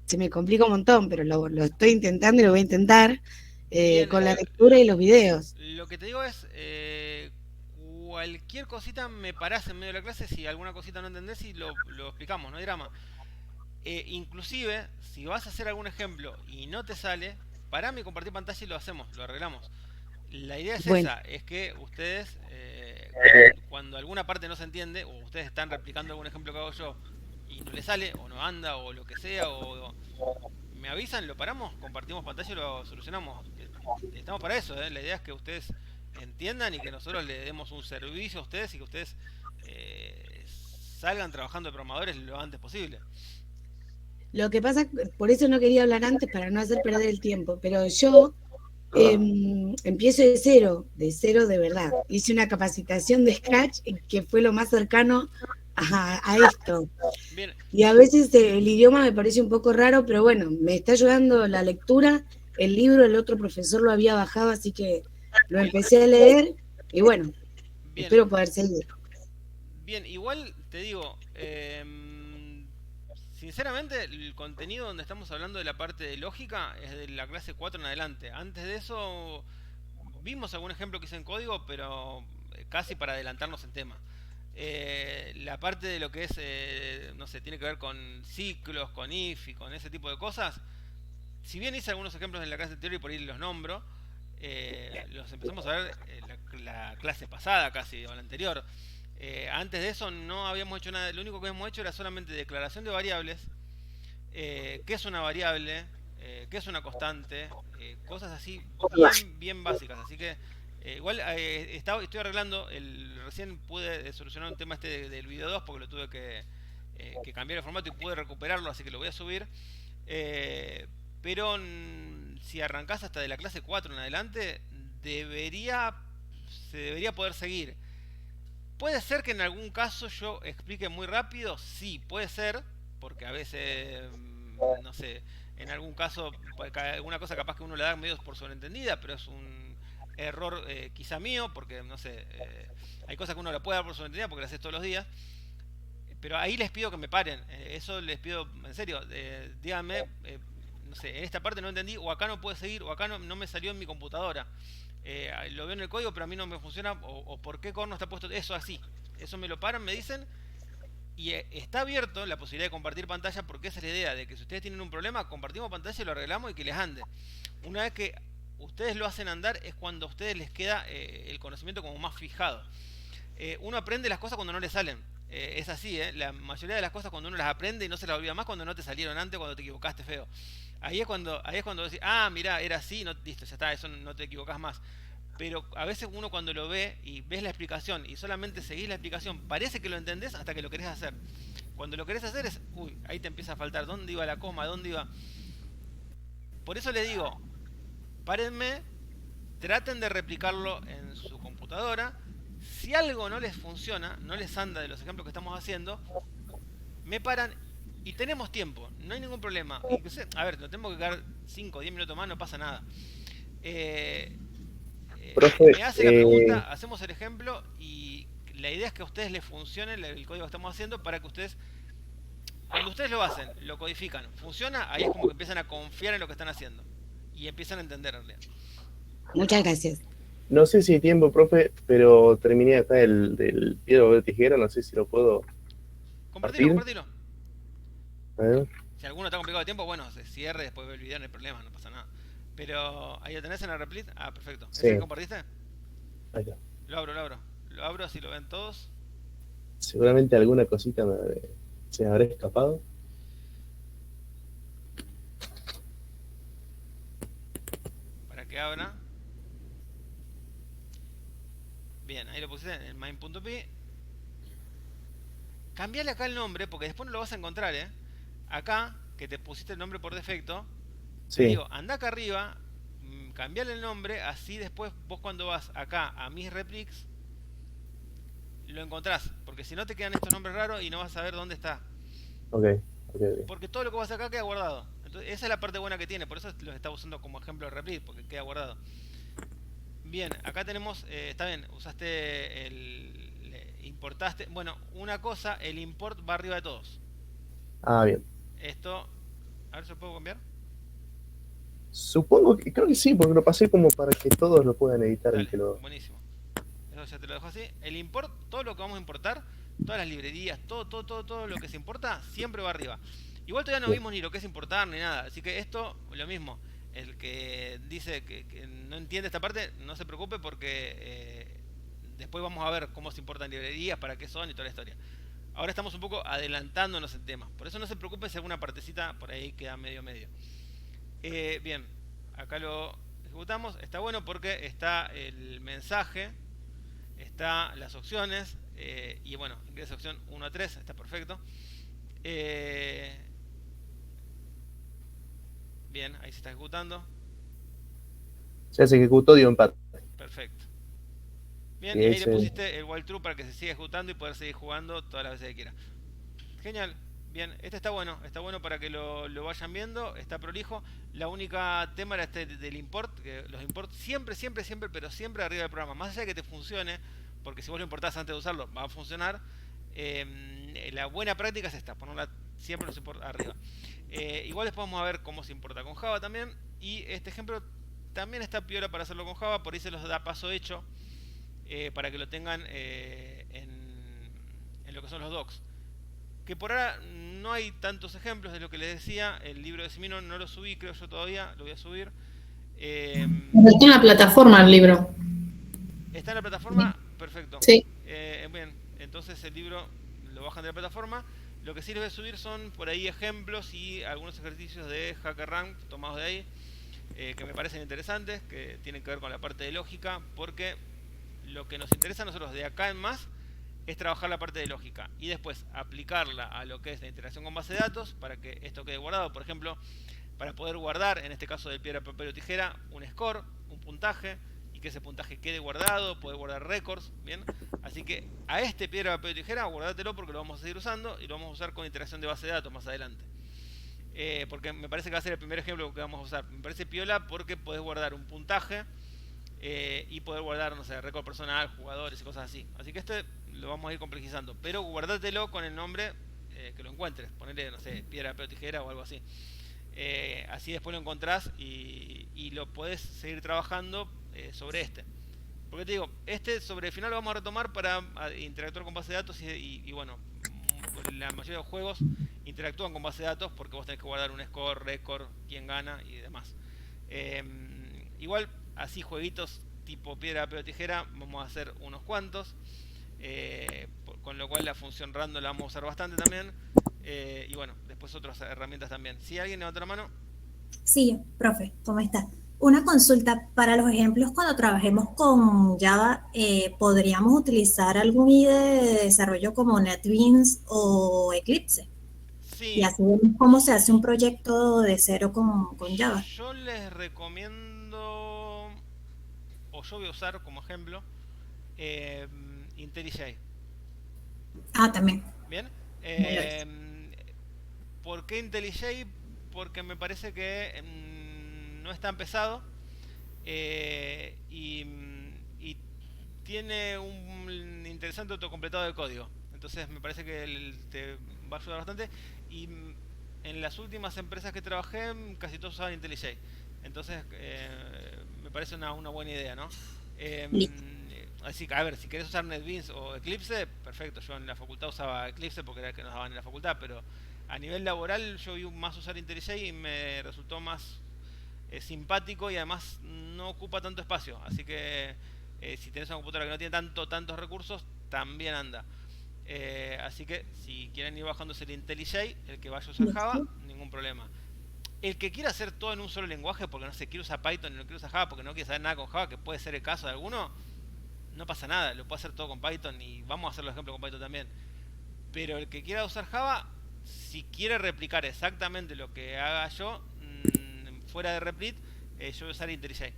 se me complica un montón, pero lo estoy intentando y lo voy a intentar con la lectura y los videos. Lo que te digo es, cualquier cosita me parás en medio de la clase, si alguna cosita no entendés y lo explicamos, no hay drama. Inclusive, si vas a hacer algún ejemplo y no te sale, parame y compartir pantalla y lo hacemos, lo arreglamos. La idea es esa, es que ustedes, cuando alguna parte no se entiende, o ustedes están replicando algún ejemplo que hago yo, y no le sale, o no anda, o lo que sea, o me avisan, lo paramos, compartimos pantalla y lo solucionamos. Estamos para eso, la idea es que ustedes entiendan y que nosotros le demos un servicio a ustedes y que ustedes salgan trabajando de programadores lo antes posible. Lo que pasa, por eso no quería hablar antes, para no hacer perder el tiempo, pero yo empiezo de cero de verdad. Hice una capacitación de Scratch que fue lo más cercano a esto. Bien. Y a veces el idioma me parece un poco raro, pero bueno, me está ayudando la lectura. El libro, el otro profesor lo había bajado, así que lo empecé a leer y bueno, bien. Espero poder seguir. Bien, igual te digo, sinceramente el contenido donde estamos hablando de la parte de lógica es de la clase 4 en adelante. Antes de eso vimos algún ejemplo que hice en código, pero casi para adelantarnos en tema. La parte de lo que es, no sé, tiene que ver con ciclos, con if y con ese tipo de cosas. Si bien hice algunos ejemplos en la clase anterior y por ahí los nombro, los empezamos a ver la clase pasada casi, o la anterior. Antes de eso no habíamos hecho nada, lo único que habíamos hecho era solamente declaración de variables, qué es una variable, qué es una constante, cosas así bien básicas. Así que igual estoy arreglando, recién pude solucionar un tema del video 2 porque lo tuve que cambiar el formato y pude recuperarlo, así que lo voy a subir. Pero si arrancás hasta de la clase 4 en adelante, se debería poder seguir. ¿Puede ser que en algún caso yo explique muy rápido? Sí, puede ser, porque a veces, no sé, En algún caso, alguna cosa capaz que uno le da medio por sobreentendida, pero es un error quizá mío, porque no sé, hay cosas que uno le puede dar por sobreentendida porque las haces todos los días. Pero ahí les pido que me paren, eso les pido en serio, díganme, no sé, en esta parte no entendí, o acá no puede seguir, o acá no me salió en mi computadora. Lo veo en el código pero a mí no me funciona, o por qué corno está puesto eso así. Eso me lo paran, me dicen, y está abierto la posibilidad de compartir pantalla, porque esa es la idea, de que si ustedes tienen un problema, compartimos pantalla y lo arreglamos y que les ande. Una vez que ustedes lo hacen andar es cuando a ustedes les queda el conocimiento como más fijado. Uno aprende las cosas cuando no le salen. Es así, la mayoría de las cosas cuando uno las aprende y no se las olvida más cuando no te salieron antes, cuando te equivocaste feo. Ahí es cuando decís, ah, mirá, era así, no, listo, ya está, eso no te equivocás más. Pero a veces uno cuando lo ve y ves la explicación y solamente seguís la explicación, parece que lo entendés hasta que lo querés hacer. Cuando lo querés hacer es, uy, ahí te empieza a faltar, ¿dónde iba la coma? ¿Dónde iba? Por eso les digo, párenme, traten de replicarlo en su computadora. Si algo no les funciona, no les anda de los ejemplos que estamos haciendo, me paran y tenemos tiempo, no hay ningún problema. A ver, no tenemos que quedar 5 o 10 minutos más, no pasa nada. Profe, me hace la pregunta, hacemos el ejemplo y la idea es que a ustedes les funcione el código que estamos haciendo para que ustedes, cuando ustedes lo hacen, lo codifican, funciona, ahí es como que empiezan a confiar en lo que están haciendo y empiezan a entender en realidad. Muchas gracias. No sé si hay tiempo, profe, pero terminé acá del piedra, papel, tijera, no sé si lo puedo compartilo. A ver. Si alguno está complicado de tiempo, bueno, se cierre, después ve el video, no hay problema, no pasa nada. Pero, ¿ahí lo tenés en el replit? Ah, perfecto. Sí. ¿Ese que compartiste? Ahí está. Lo abro así lo ven todos. Seguramente alguna cosita se me habrá escapado. Para que abra. Bien, ahí lo pusiste en el main.py. Cambiale acá el nombre, porque después no lo vas a encontrar, Acá, que te pusiste el nombre por defecto, Sí. te digo, anda acá arriba, cambiale el nombre, así después vos cuando vas acá a mis replics, lo encontrás, porque si no te quedan estos nombres raros y no vas a saber dónde está. Ok. Porque todo lo que vas acá queda guardado. Entonces, esa es la parte buena que tiene, por eso los estaba usando como ejemplo de replit, porque queda guardado. Bien, acá tenemos, está bien, importaste, bueno, una cosa, el import va arriba de todos. Ah, bien. Esto, a ver si lo puedo cambiar. Supongo que, creo que sí, porque lo pasé como para que todos lo puedan editar. Dale, y que lo... buenísimo. Eso ya te lo dejo así. El import, todo lo que vamos a importar, todas las librerías, todo lo que se importa, siempre va arriba. Igual todavía no vimos ni lo que es importar ni nada, así que esto, lo mismo. El que dice que no entiende esta parte, no se preocupe porque después vamos a ver cómo se importan librerías, para qué son y toda la historia. Ahora estamos un poco adelantándonos en temas. Por eso no se preocupen si alguna partecita por ahí queda medio. Bien, acá lo ejecutamos. Está bueno porque está el mensaje, está las opciones y bueno, ingresa opción 1 a 3, está perfecto. Bien, ahí se está ejecutando. Ya se ejecutó, dio empate. Perfecto. Bien, y ahí le pusiste el while true para que se siga ejecutando y poder seguir jugando todas las veces que quiera. Genial. Bien, este está bueno para que lo vayan viendo, está prolijo. La única tema era este del import, que los import siempre, pero siempre arriba del programa. Más allá de que te funcione, porque si vos lo importás antes de usarlo, va a funcionar. La buena práctica es esta, ponerla siempre los import arriba. Igual después vamos a ver cómo se importa con Java también. Y este ejemplo también está piola para hacerlo con Java, por ahí se los da paso hecho, para que lo tengan en lo que son los docs. Que por ahora no hay tantos ejemplos de lo que les decía. El libro de Simino no lo subí, creo yo todavía, lo voy a subir. Está en la plataforma el libro. ¿Está en la plataforma? Perfecto. Sí. Bien, entonces el libro lo bajan de la plataforma. Lo que sí les voy a subir son por ahí ejemplos y algunos ejercicios de HackerRank tomados de ahí, que me parecen interesantes, que tienen que ver con la parte de lógica, porque lo que nos interesa a nosotros de acá en más es trabajar la parte de lógica y después aplicarla a lo que es la interacción con base de datos para que esto quede guardado. Por ejemplo, para poder guardar, en este caso del piedra, papel o tijera, un score, un puntaje, y que ese puntaje quede guardado, poder guardar récords, ¿bien? Así que a este piedra, papel o tijera, guardátelo porque lo vamos a seguir usando y lo vamos a usar con interacción de base de datos más adelante. porque me parece que va a ser el primer ejemplo que vamos a usar. Me parece piola porque podés guardar un puntaje y poder guardar, no sé, récord personal, jugadores y cosas así. Así que este lo vamos a ir complejizando, pero guardátelo con el nombre que lo encuentres. Ponele, no sé, piedra, papel o tijera o algo así. Así después lo encontrás y lo podés seguir trabajando sobre este. Porque te digo, este sobre el final lo vamos a retomar para interactuar con base de datos y bueno, la mayoría de los juegos interactúan con base de datos porque vos tenés que guardar un score, récord, quién gana y demás. Igual, así jueguitos tipo piedra, papel o tijera, vamos a hacer unos cuantos. Con lo cual la función random la vamos a usar bastante también. Y bueno, después otras herramientas también. Si alguien levanta la mano. Sí, profe, ¿cómo está? Una consulta para los ejemplos cuando trabajemos con Java, ¿podríamos utilizar algún IDE de desarrollo como NetBeans o Eclipse? Sí. Y así vemos cómo se hace un proyecto de cero con Java. Yo les recomiendo, o yo voy a usar como ejemplo, IntelliJ. Ah, también. Bien. ¿Por qué IntelliJ? Porque me parece que no es tan pesado y tiene un interesante autocompletado de código. Entonces me parece que te va a ayudar bastante. Y en las últimas empresas que trabajé, casi todos usaban IntelliJ. Entonces me parece una buena idea, ¿no? Así que, a ver, si querés usar NetBeans o Eclipse, perfecto. Yo en la facultad usaba Eclipse porque era el que nos daban en la facultad, pero a nivel laboral yo vi más usar IntelliJ y me resultó más simpático y además no ocupa tanto espacio. Así que si tenés una computadora que no tiene tantos recursos, también anda. Así que si quieren ir bajándose el IntelliJ, el que vaya a usar Java, ningún problema. El que quiera hacer todo en un solo lenguaje porque no se quiere usar Python y no quiere usar Java porque no quiere saber nada con Java, que puede ser el caso de alguno, no pasa nada, lo puede hacer todo con Python y vamos a hacer los ejemplos con Python también. Pero el que quiera usar Java, si quiere replicar exactamente lo que haga yo, fuera de Replit, yo voy a usar IntelliJ.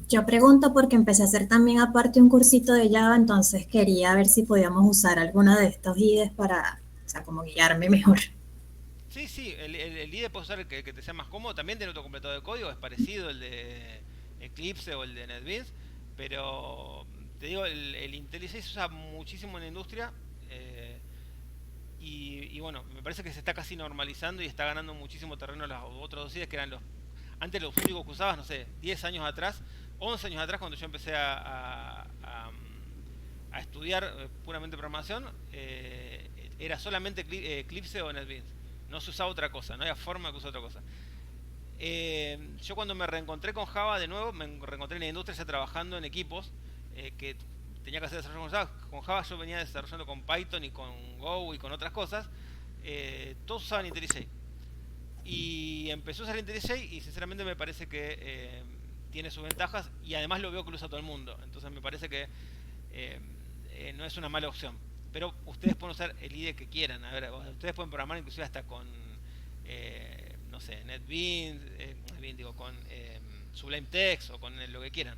Yo pregunto porque empecé a hacer también aparte un cursito de Java, entonces quería ver si podíamos usar alguno de estos IDEs para, o sea, como guiarme mejor. Sí, el IDE puedes usar el que te sea más cómodo, también tiene autocompletado de código, es parecido el de Eclipse o el de NetBeans, pero te digo, el IntelliJ se usa muchísimo en la industria y bueno, me parece que se está casi normalizando y está ganando muchísimo terreno los otros dos IDEs que eran antes los únicos que usabas, no sé, 10 años atrás, 11 años atrás cuando yo empecé a estudiar puramente programación, era solamente Eclipse o NetBeans. No se usaba otra cosa, no había forma de usar otra cosa. Yo cuando me reencontré con Java de nuevo, me reencontré en la industria ya trabajando en equipos que tenía que hacer desarrollo con Java. Con Java yo venía desarrollando con Python y con Go y con otras cosas. Todos usaban IntelliJ. Y empecé a usar IntelliJ y sinceramente me parece que tiene sus ventajas y además lo veo que lo usa todo el mundo. Entonces me parece que no es una mala opción. Pero ustedes pueden usar el IDE que quieran. A ver, ustedes pueden programar inclusive hasta con, no sé, NetBeans, con Sublime Text o con lo que quieran.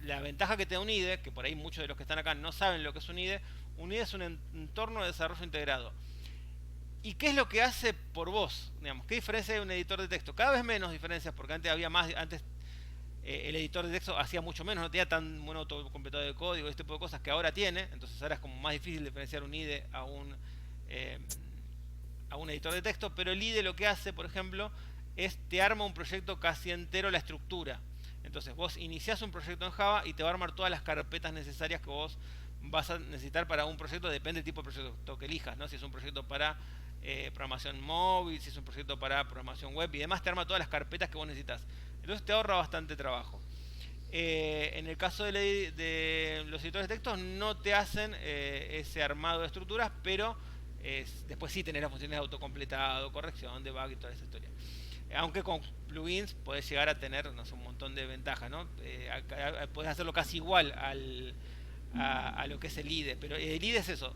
La ventaja que te da un IDE, que por ahí muchos de los que están acá no saben lo que es un IDE es un entorno de desarrollo integrado. ¿Y qué es lo que hace por vos? Digamos, ¿qué diferencia hay de un editor de texto? Cada vez menos diferencias, porque antes había más, el editor de texto hacía mucho menos, no tenía tan buen autocompletado de código, este tipo de cosas que ahora tiene, entonces ahora es como más difícil diferenciar un IDE a un editor de texto, pero el IDE lo que hace, por ejemplo, es te arma un proyecto casi entero la estructura. Entonces vos iniciás un proyecto en Java y te va a armar todas las carpetas necesarias que vos vas a necesitar para un proyecto, depende del tipo de proyecto que elijas, ¿no? Si es un proyecto para programación móvil, si es un proyecto para programación web y demás, te arma todas las carpetas que vos necesitas. Entonces te ahorra bastante trabajo. En el caso de los editores de texto no te hacen ese armado de estructuras, pero después sí tenés las funciones de autocompletado, corrección, debug y toda esa historia. Aunque con plugins podés llegar a tener, no sé, un montón de ventajas, ¿no? Podés hacerlo casi igual a lo que es el IDE, pero el IDE es eso,